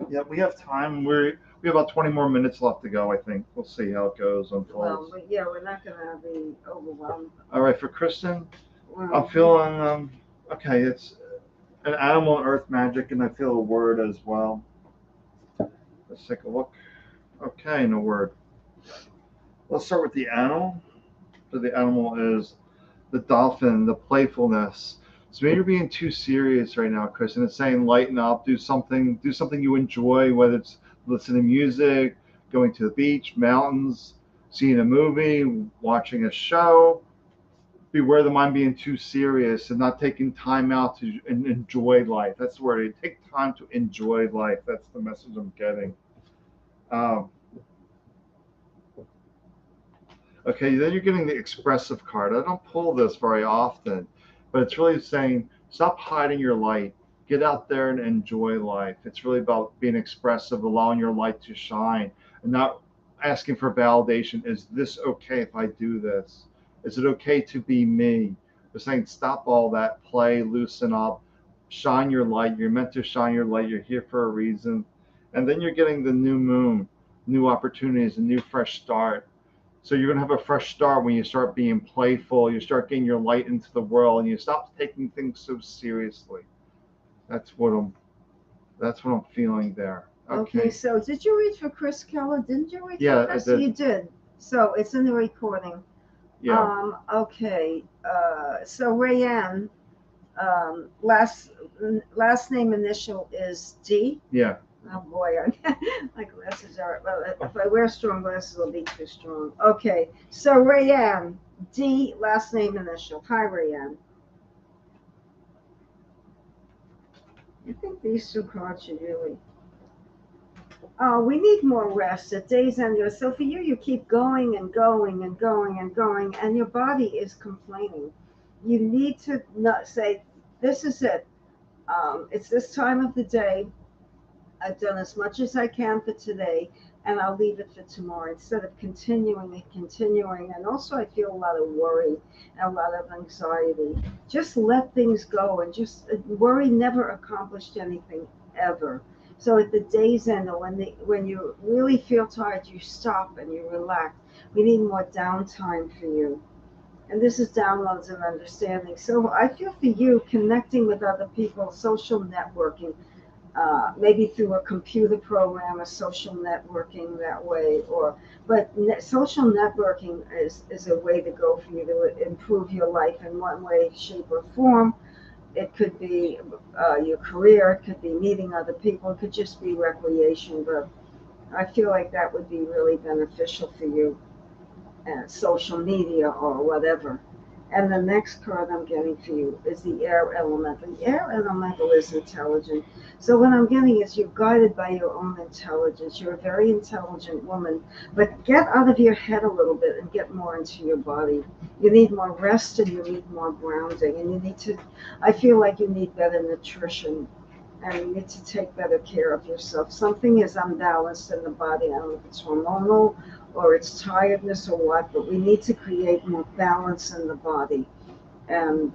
Yeah, we have time. We have about 20 more minutes left to go, I think. We'll see how it goes unfolds. Well, but yeah, we're not going to be overwhelmed. All right, for Kristen, I'm feeling, okay, it's an animal and earth magic, and I feel a word as well. Let's take a look. Okay, no word. Let's start with the animal. So the animal is the dolphin, the playfulness. So maybe you're being too serious right now, Chris, and it's saying lighten up, do something you enjoy, whether it's listening to music, going to the beach, mountains, seeing a movie, watching a show. Beware the mind being too serious and not taking time out to enjoy life. That's the word. Take time to enjoy life. That's the message I'm getting. Okay, then you're getting the expressive card. I don't pull this very often, but it's really saying stop hiding your light. Get out there and enjoy life. It's really about being expressive, allowing your light to shine, and not asking for validation. Is this okay if I do this? Is it okay to be me? They're saying stop all that, play, loosen up, shine your light. You're meant to shine your light. You're here for a reason. And then you're getting the new moon, new opportunities, a new fresh start. So you're going to have a fresh start when you start being playful, you start getting your light into the world, and you stop taking things so seriously. That's what I'm feeling there. Okay, so did you read for Chris Keller? Didn't you read for Chris? I did. You did. So it's in the recording. Yeah. Okay. So Raeanne, last name initial is D. Yeah. Oh boy, my glasses are. Well, if I wear strong glasses, it'll be too strong. Okay. So Raeanne, D, last name initial. Hi, Raeanne. I think these two cards should really. Oh, we need more rest at day's end. So for you, you keep going and going and going and going, and your body is complaining. You need to not say, "This is it. It's this time of the day. I've done as much as I can for today, and I'll leave it for tomorrow," instead of continuing and continuing. And also, I feel a lot of worry and a lot of anxiety. Just let things go, and just worry never accomplished anything ever. So at the day's end, or when you really feel tired, you stop and you relax. We need more downtime for you. And this is downloads and understanding. So I feel for you connecting with other people, social networking, maybe through a computer program, a social networking that way, but social networking is a way to go for you to improve your life in one way, shape, or form. It could be your career, it could be meeting other people, it could just be recreation, but I feel like that would be really beneficial for you, social media or whatever. And the next card I'm getting for you is the air elemental. The air elemental is intelligent. So what I'm getting is you're guided by your own intelligence. You're a very intelligent woman, but get out of your head a little bit and get more into your body. You need more rest and you need more grounding. And you need to, I feel like you need better nutrition and you need to take better care of yourself. Something is unbalanced in the body. I don't know if it's hormonal or it's tiredness or what, but we need to create more balance in the body, and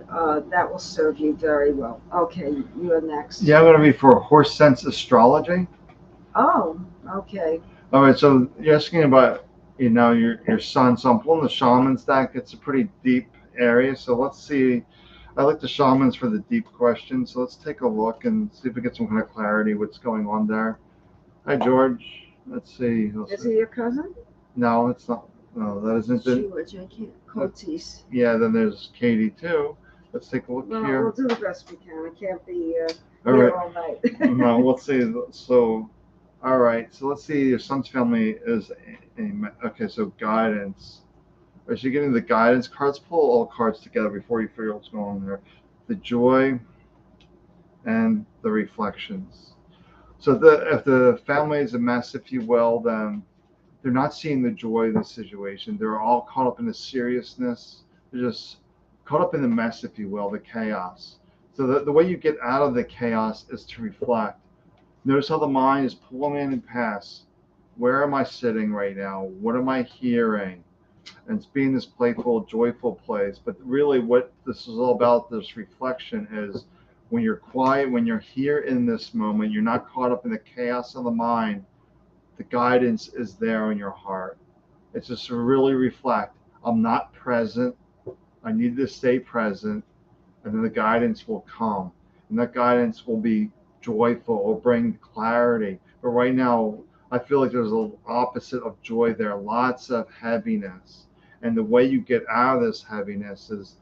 that will serve you very well. Okay, you are next. Yeah, I'm going to be for horse sense astrology. Oh, okay. All right, so you're asking about, your son. So I'm pulling the shaman stack. It's a pretty deep area. So let's see. I like the shamans for the deep questions. So let's take a look and see if we get some kind of clarity what's going on there. Hi, George. Let's see. Is he your cousin? No, it's not. No, that isn't it. George, I can't. Cotis. Yeah, then there's Katie too. Let's take a look Well, here. we'll do the best we can. I can't be All here right. all night. No, let's see. So, all right. So let's see. Your son's family is okay. So guidance. Are you getting the guidance cards? Pull all cards together before you figure out what's going on there. The joy and the reflections. So if the family is a mess, if you will, then they're not seeing the joy of the situation. They're all caught up in the seriousness. They're just caught up in the mess, if you will, the chaos. So the way you get out of the chaos is to reflect. Notice how the mind is pulling in and past. Where am I sitting right now? What am I hearing? And it's being this playful, joyful place. But really, what this is all about, this reflection, is when you're quiet, when you're here in this moment, you're not caught up in the chaos of the mind. The guidance is there in your heart. It's just to really reflect. I'm not present. I need to stay present. And then the guidance will come. And that guidance will be joyful or bring clarity. But right now, I feel like there's an opposite of joy there, lots of heaviness. And the way you get out of this heaviness is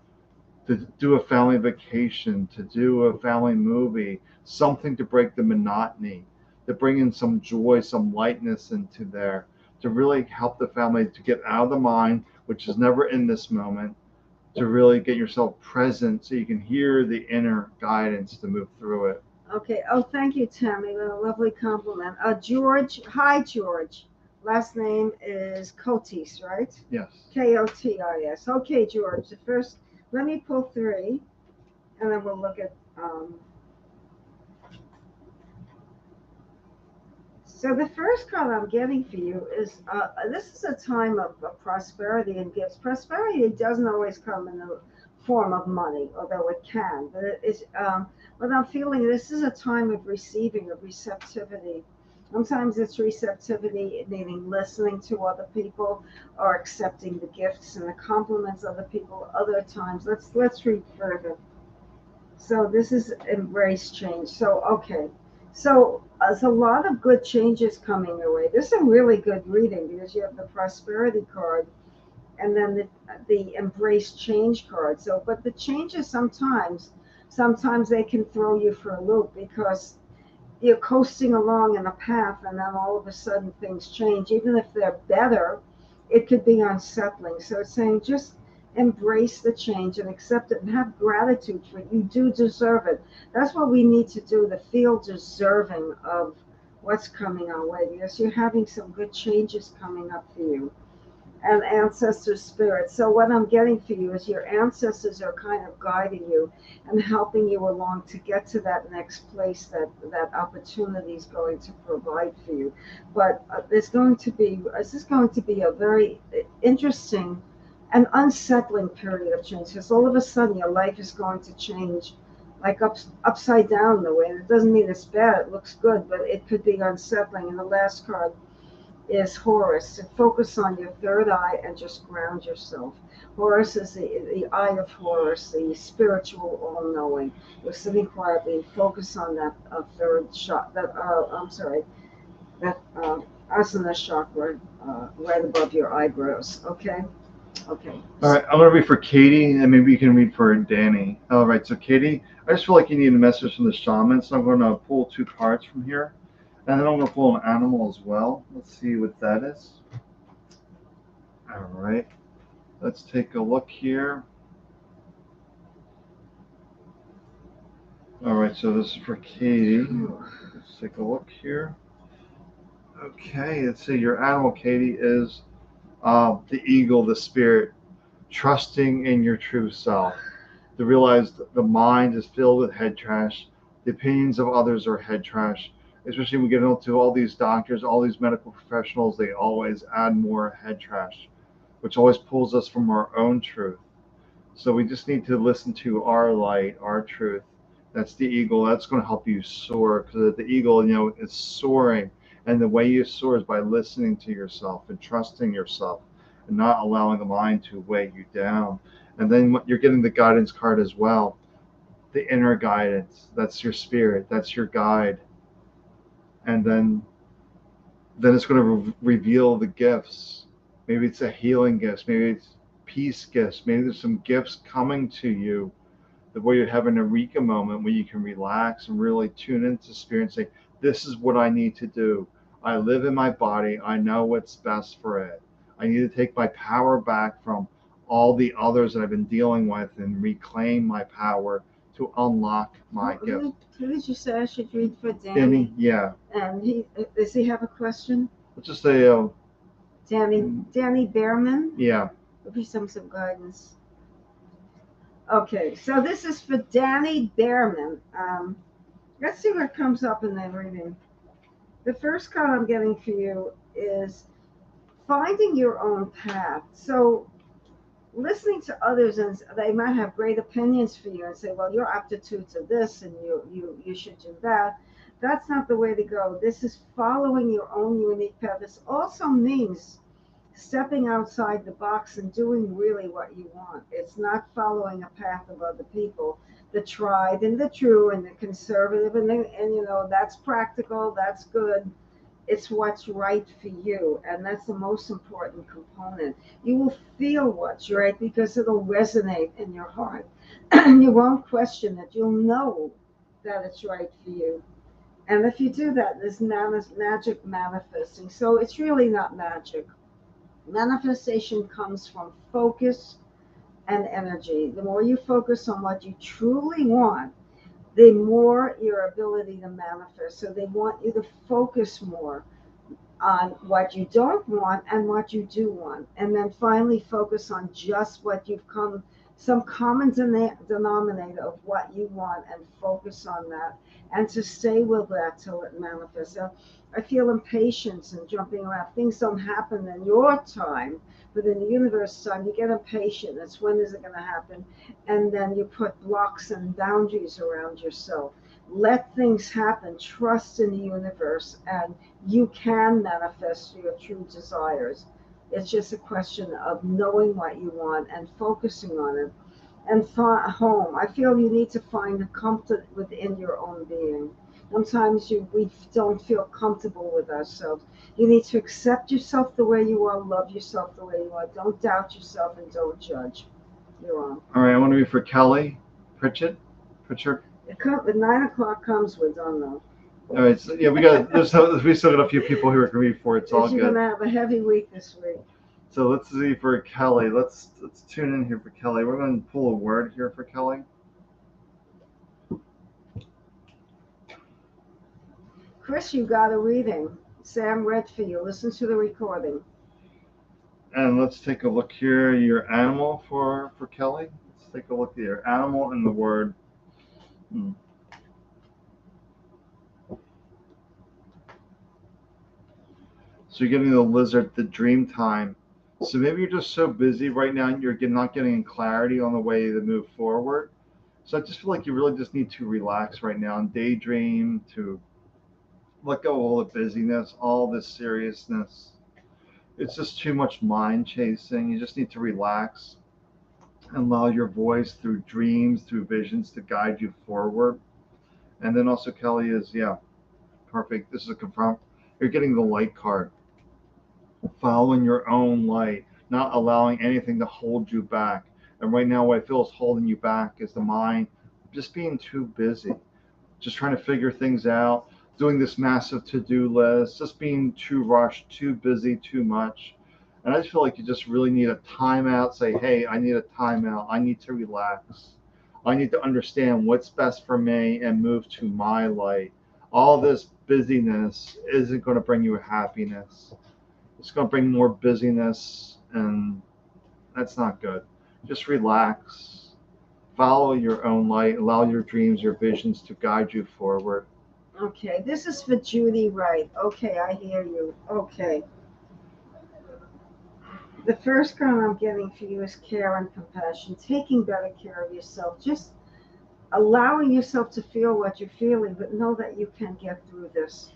to do a family vacation, to do a family movie, something to break the monotony, to bring in some joy, some lightness into there, to really help the family to get out of the mind, which is never in this moment, to really get yourself present so you can hear the inner guidance to move through it. Okay. Oh, thank you, Tammy. What a lovely compliment. George. Hi, George. Last name is Cotis, right? Yes. Kotis. Okay, George. The first, let me pull three, and then we'll look at. So the first card I'm getting for you is this is a time of prosperity and gifts. Prosperity doesn't always come in the form of money, although it can. But it is. But I'm feeling this is a time of receiving, of receptivity. Sometimes it's receptivity, meaning listening to other people or accepting the gifts and the compliments of other people. Other times, let's read further. So this is embrace change. So okay, so there's a lot of good changes coming your way. This is a really good reading because you have the prosperity card and then the embrace change card. So, but the changes sometimes they can throw you for a loop because you're coasting along in a path and then all of a sudden things change. Even if they're better, it could be unsettling. So it's saying just embrace the change and accept it and have gratitude for it. You do deserve it. That's what we need to do, to feel deserving of what's coming our way, because you're having some good changes coming up for you and ancestor spirits. So what I'm getting for you is your ancestors are kind of guiding you and helping you along to get to that next place that opportunity is going to provide for you. But this is going to be a very interesting and unsettling period of change, because all of a sudden your life is going to change like upside down the way. And it doesn't mean it's bad, it looks good, but it could be unsettling. And the last card is Horus. To focus on your third eye and just ground yourself. Horus is the eye of Horus, the spiritual all-knowing. You're sitting quietly and focus on that third shot. That asana chakra right above your eyebrows. Okay. Okay. All right, I'm going to read for Katie, and maybe you can read for Danny. All right, so Katie, I just feel like you need a message from the shaman, so I'm going to pull 2 cards from here. And then I'm going to pull an animal as well. Let's see what that is. All right, let's take a look here. All right, so this is for Katie. Let's take a look here. Okay, let's see. Your animal, Katie, is the eagle, the spirit, trusting in your true self. To realize the mind is filled with head trash. The opinions of others are head trash. Especially when we get into all these doctors, all these medical professionals, they always add more head trash, which always pulls us from our own truth. So we just need to listen to our light, our truth. That's the eagle. That's going to help you soar, because the eagle, is soaring. And the way you soar is by listening to yourself and trusting yourself and not allowing the mind to weigh you down. And then you're getting the guidance card as well. The inner guidance. That's your spirit. That's your guide. And then it's going to reveal the gifts. Maybe it's a healing gift. Maybe it's peace gifts. Maybe there's some gifts coming to you, where you have an eureka moment where you can relax and really tune into spirit and say, this is what I need to do. I live in my body. I know what's best for it. I need to take my power back from all the others that I've been dealing with and reclaim my power to unlock my gift. Who did you say I should read for, Danny? Danny, yeah. And does he have a question? Let's just say, Danny Behrman? Yeah. Give me some guidance. Okay, so this is for Danny Behrman. Let's see what comes up in the reading. The first card I'm getting for you is finding your own path. So listening to others, and they might have great opinions for you and say, well, your aptitudes are this and you should do that. That's not the way to go. This is following your own unique path. This also means stepping outside the box and doing really what you want. It's not following a path of other people, the tried and the true and the conservative, and that's practical, that's good. It's what's right for you, and that's the most important component. You will feel what's right because it'll resonate in your heart. You won't question it. You'll know that it's right for you. And if you do that, there's magic manifesting. So it's really not magic. Manifestation comes from focus and energy. The more you focus on what you truly want, the more your ability to manifest. So they want you to focus more on what you don't want and what you do want. And then finally focus on just what you've come, some common denominator of what you want, and focus on that. And to stay with that till it manifests. So I feel impatience and jumping around. Things don't happen in your time, but in the universe time, you get impatient. It's when is it going to happen? And then you put blocks and boundaries around yourself. Let things happen. Trust in the universe, and you can manifest your true desires. It's just a question of knowing what you want and focusing on it. And home, I feel you need to find a comfort within your own being. Sometimes we don't feel comfortable with ourselves. You need to accept yourself the way you are, love yourself the way you are. Don't doubt yourself and don't judge. You're on. All right, I want to be for Kelly Pritchard. The 9 o'clock comes, we don't know. All right, so yeah, we still got a few people who are going to read for it. It's all good. You're going to have a heavy week this week. So let's see for Kelly. Let's tune in here for Kelly. We're going to pull a word here for Kelly. Chris, you got a reading. Sam read for you. Listen to the recording. And let's take a look here. Your animal for Kelly. Let's take a look at your animal and the word. So you're getting the lizard, the dream time. So maybe you're just so busy right now, you're not getting clarity on the way to move forward. So I just feel like you really just need to relax right now and daydream, to let go of all the busyness, all this seriousness. It's just too much mind chasing. You just need to relax and allow your voice through dreams, through visions to guide you forward. And then also Kelly is, yeah, perfect. This is a confirm. You're getting the light card. Following your own light, not allowing anything to hold you back. And right now, what I feel is holding you back is the mind just being too busy, just trying to figure things out, doing this massive to-do list, just being too rushed, too busy, too much. And I just feel like you just really need a timeout. Say, hey, I need a timeout. I need to relax. I need to understand what's best for me and move to my light. All this busyness isn't going to bring you happiness. It's going to bring more busyness, and that's not good. Just relax, follow your own light, allow your dreams, your visions to guide you forward. Okay, this is for Judy Wright. Okay, I hear you. Okay. The first card I'm getting for you is care and compassion, taking better care of yourself, just allowing yourself to feel what you're feeling, but know that you can get through this.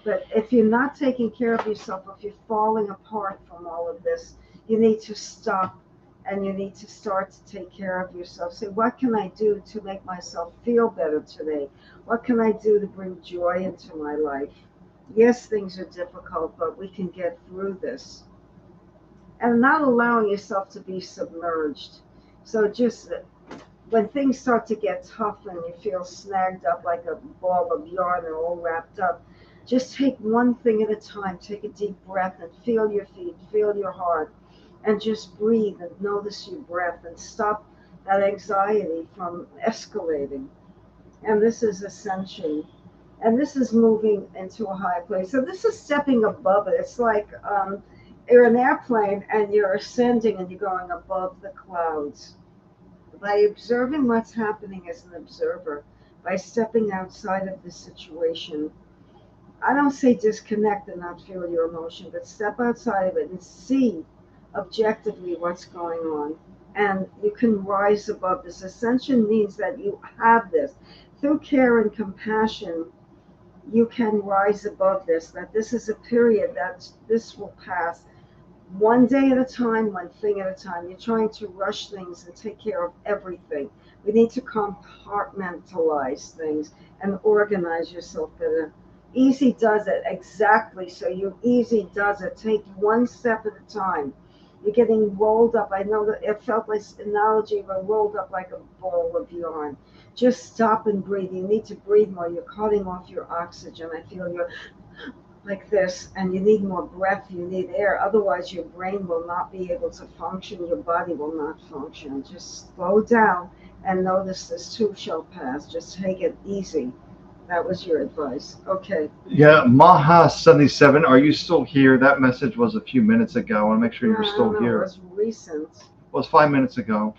But if you're not taking care of yourself, if you're falling apart from all of this, you need to stop and you need to start to take care of yourself. Say, what can I do to make myself feel better today? What can I do to bring joy into my life? Yes, things are difficult, but we can get through this. And not allowing yourself to be submerged. So just when things start to get tough and you feel snagged up like a ball of yarn and all wrapped up, just take one thing at a time. Take a deep breath and feel your feet, feel your heart, and just breathe and notice your breath and stop that anxiety from escalating. And this is ascension. And this is moving into a high place. So this is stepping above it. It's like you're an airplane and you're ascending and you're going above the clouds by observing what's happening as an observer, by stepping outside of the situation. I don't say disconnect and not feel your emotion, but step outside of it and see objectively what's going on. And you can rise above this. Ascension means that you have this. Through care and compassion, you can rise above this, that this is a period that this will pass one day at a time, one thing at a time. You're trying to rush things and take care of everything. We need to compartmentalize things and organize yourself better. Easy does it, exactly. So you easy does it. Take one step at a time. You're getting rolled up. I know that it felt like an analogy, but rolled up like a ball of yarn. Just stop and breathe. You need to breathe more. You're cutting off your oxygen. I feel you're like this, and you need more breath, you need air, otherwise your brain will not be able to function, your body will not function. Just slow down and notice this too shall pass. Just take it easy. That was your advice. Okay. Yeah, Maha 77, are you still here? That message was a few minutes ago. I want to make sure No, you're I still don't know. here. It was recent. Well, it's 5 minutes ago.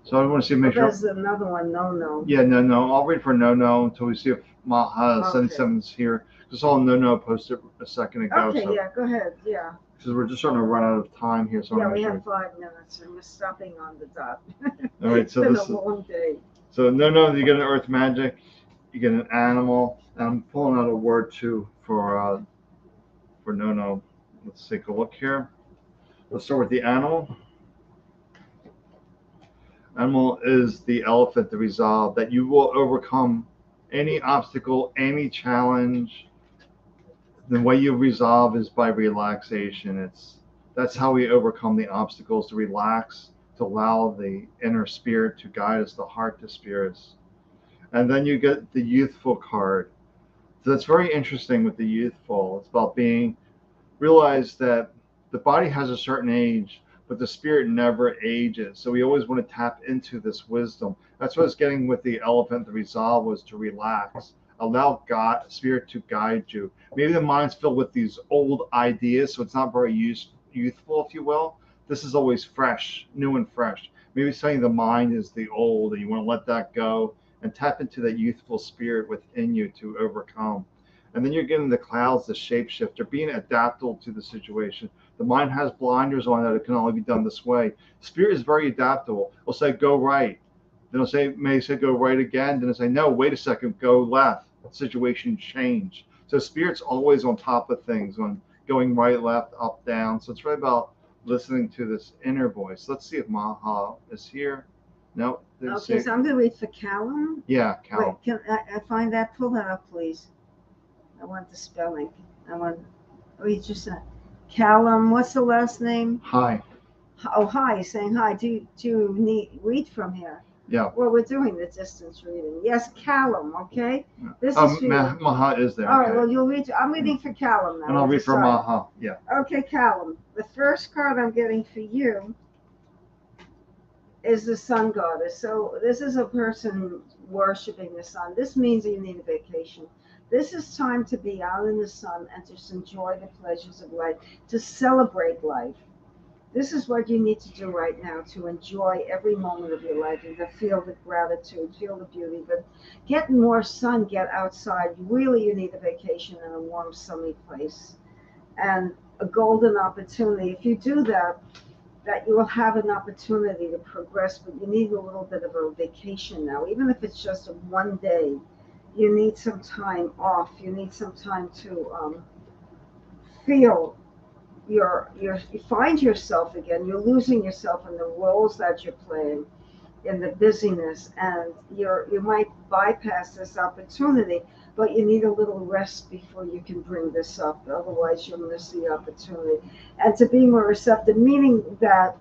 So I want to see, make sure. There's another one. No. Yeah, no. I'll wait for no until we see if Maha Okay. 77 is here. Just saw no posted a second ago. Okay, so, yeah, go ahead. Yeah. Because we're just starting to run out of time here. So Yeah, I want we to make have sure. 5 minutes and we're stopping on the dot. All right, so it's been this a is. long day. So no, you get an earth magic, you get an animal. And I'm pulling out a word too for no. Let's take a look here. Let's start with the animal. Animal is the elephant, the resolve that you will overcome any obstacle, any challenge. The way you resolve is by relaxation. That's how we overcome the obstacles, to relax, to allow the inner spirit to guide us, the heart to spirits. And then you get the youthful card. So that's very interesting with the youthful. It's about realize that The body has a certain age, but the spirit never ages. So we always want to tap into this wisdom. That's what I was getting with the elephant. The resolve was to relax. Allow God, spirit to guide you. Maybe the mind's filled with these old ideas, so it's not very youthful, if you will. This is always fresh, new and fresh. Maybe saying the mind is the old and you want to let that go and tap into that youthful spirit within you to overcome. And then you're getting the clouds, the shapeshifter, being adaptable to the situation. The mind has blinders on that it can only be done this way. Spirit is very adaptable. It'll say go right. Then it'll say, may say go right again. Then it'll say, no, wait a second, go left. Situation change. So spirit's always on top of things, on going right, left, up, down. So it's really about listening to this inner voice. Let's see if Maha is here. No. Okay, so I'm going to read for Callum. Yeah, Callum. Wait, can I find that? Pull that up, please. I want the spelling. I want. Read just that. Callum, what's the last name? Hi. Oh, hi. Saying hi. Do you need read from here? Yeah. Well, we're doing the distance reading. Yes, Callum. Okay. This is Maha is there. All right. Okay. Well, you'll read. I'm reading for Callum now. And I'll read for Maha. Yeah. Okay, Callum. The first card I'm getting for you is the sun goddess. So this is a person worshiping the sun. This means you need a vacation. This is time to be out in the sun and just enjoy the pleasures of life, to celebrate life. This is what you need to do right now, to enjoy every moment of your life and to feel the gratitude, feel the beauty. But get more sun, get outside. Really, you need a vacation in a warm, sunny place and a golden opportunity. If you do that you will have an opportunity to progress, but you need a little bit of a vacation now. Even if it's just a one day, you need some time off. You need some time to feel you find yourself again. You're losing yourself in the roles that you're playing, in the busyness, and you might bypass this opportunity, but you need a little rest before you can bring this up. Otherwise, you'll miss the opportunity. And to be more receptive, meaning that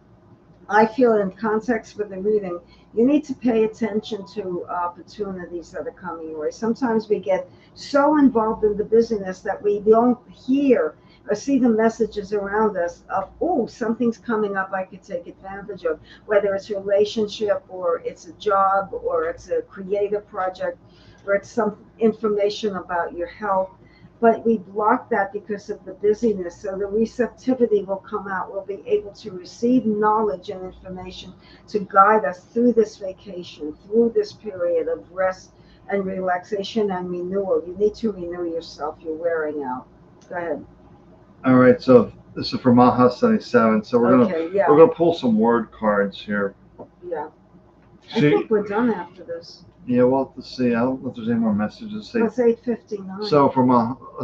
I feel in context with the reading, you need to pay attention to opportunities that are coming your way. Sometimes we get so involved in the busyness that we don't hear or see the messages around us of, oh, something's coming up I could take advantage of, whether it's a relationship or it's a job or it's a creative project or it's some information about your health. But we block that because of the busyness. So the receptivity will come out. We'll be able to receive knowledge and information to guide us through this vacation, through this period of rest and relaxation and renewal. You need to renew yourself. You're wearing out. Go ahead. All right, so this is for Maha 77. So we're gonna pull some word cards here. Yeah. I think we're done after this. Yeah, well, let's see. I don't know if there's any more messages. It's 8:59. So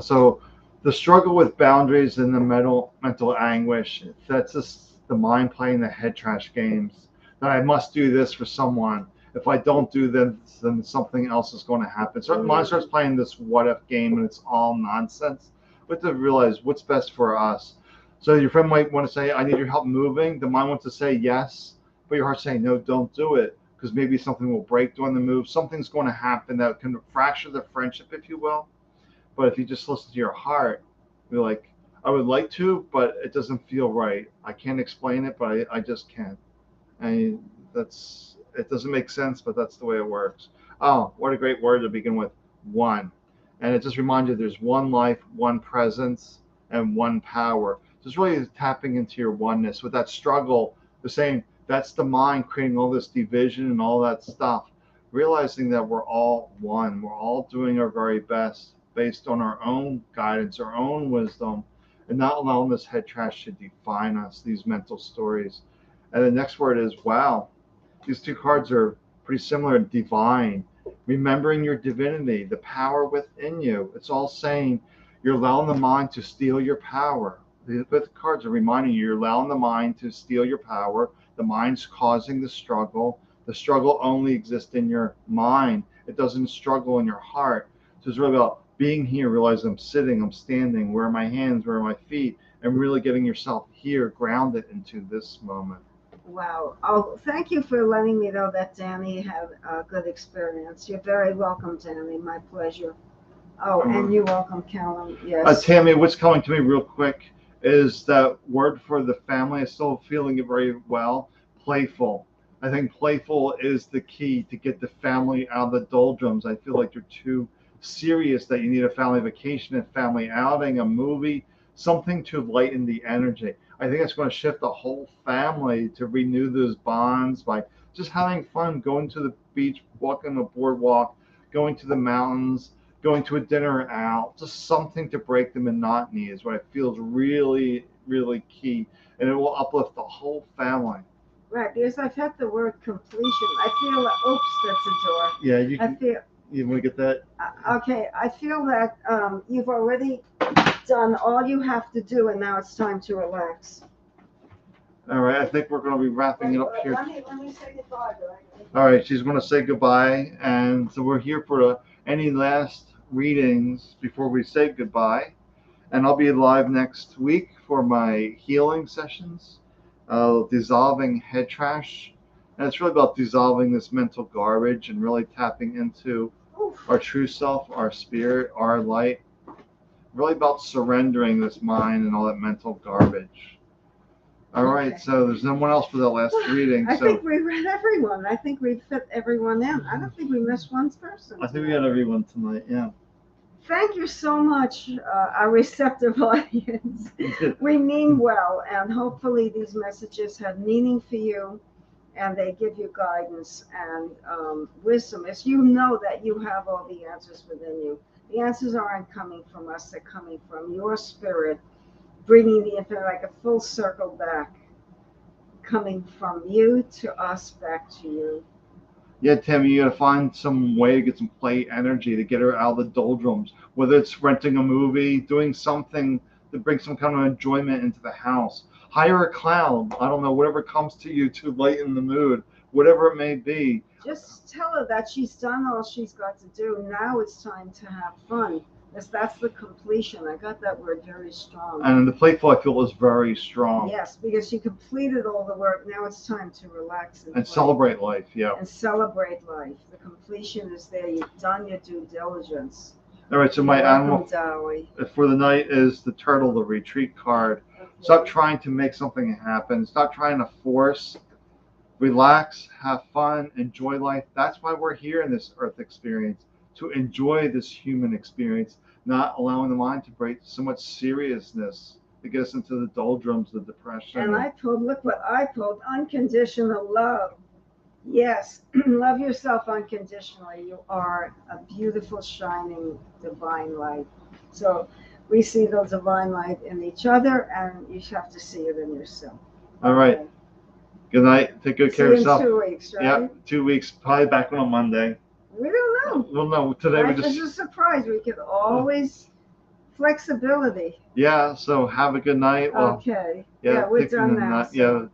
so the struggle with boundaries and the mental anguish. That's just the mind playing the head trash games. That I must do this for someone. If I don't do this, then something else is going to happen. So mind starts playing this what if game, and it's all nonsense. We have to realize what's best for us. So your friend might want to say, I need your help moving. The mind wants to say yes, but your heart's saying, no, don't do it. Because maybe something will break during the move. Something's going to happen that can fracture the friendship, if you will. But if you just listen to your heart, you're like, I would like to, but it doesn't feel right. I can't explain it, but I just can't. And it doesn't make sense, but that's the way it works. Oh, what a great word to begin with. One. And it just reminds you there's one life, one presence, and one power. Just really tapping into your oneness. With that struggle, the same, that's the mind creating all this division and all that stuff. Realizing that we're all one. We're all doing our very best based on our own guidance, our own wisdom, and not allowing this head trash to define us, these mental stories. And the next word is wow. These two cards are pretty similar, divine. Remembering your divinity, the power within you. It's all saying you're allowing the mind to steal your power. The cards are reminding you you're allowing the mind to steal your power. The mind's causing the struggle. The struggle only exists in your mind. It doesn't struggle in your heart. So it's really about being here, realizing I'm sitting, I'm standing, where are my hands, where are my feet, and really getting yourself here, grounded into this moment. Wow. Oh, thank you for letting me know that Danny had a good experience. You're very welcome, Danny. My pleasure. Oh, and you're welcome, Callum. Yes. Tammy, what's coming to me real quick is that word for the family. I'm still feeling it very well. Playful. I think playful is the key to get the family out of the doldrums. I feel like you're too serious that you need a family vacation, a family outing, a movie, something to lighten the energy. I think it's going to shift the whole family to renew those bonds by just having fun, going to the beach, walking the boardwalk, going to the mountains, going to a dinner out, just something to break the monotony is what I feel is really, really key. And it will uplift the whole family. Right, because I've had the word completion. I feel that, oops, that's a door. Yeah, you I can, feel, you want to get that? okay, I feel that you've already done all you have to do, and now it's time to relax. All right, I think we're going to be wrapping it up here. Let me say goodbye, right? All right, she's going to say goodbye. And so we're here for any last readings before we say goodbye. And I'll be live next week for my healing sessions, dissolving head trash. And it's really about dissolving this mental garbage and really tapping into our true self, our spirit, our light. Really about surrendering this mind and all that mental garbage. All right, Okay. so there's no one else for the last reading. I So think we read everyone. I think we fit everyone in. I don't think we missed one person. I think we got everyone tonight. Yeah. Thank you so much, our receptive audience. We mean well, and hopefully these messages have meaning for you, and they give you guidance and wisdom. As you know that you have all the answers within you. The answers aren't coming from us; they're coming from your spirit, bringing the infinite like a full circle back, coming from you to us back to you. Yeah, Tammy, you gotta find some way to get some play energy to get her out of the doldrums. Whether it's renting a movie, doing something to bring some kind of enjoyment into the house. Hire a clown. I don't know, whatever comes to you to lighten the mood, whatever it may be. Just tell her that she's done all she's got to do. Now it's time to have fun. That's the completion. I got that word very strong. And the playful, I feel, is very strong. Yes, because she completed all the work. Now it's time to relax And play. celebrate life, yeah. And celebrate life. The completion is there. You've done your due diligence. All right, so my animal Dowie. for the night is the turtle, the retreat card. Okay. Stop trying to make something happen. Stop trying to force. Relax, have fun, enjoy life. That's why we're here in this earth experience, to enjoy this human experience, not allowing the mind to break so much seriousness to get us into the doldrums, the depression. And I pulled, look what I pulled, unconditional love. Yes, love yourself unconditionally. You are a beautiful, shining, divine light. So we see the divine light in each other, and you have to see it in yourself. All right. Okay. Good night. Take good care of yourself. See you in 2 weeks, right? Yep, 2 weeks. Probably back on Monday. We don't know. Well, no, today we just. It's a surprise. We could always flexibility. Yeah. So have a good night. Well, okay. Yeah, we're done now. Yeah.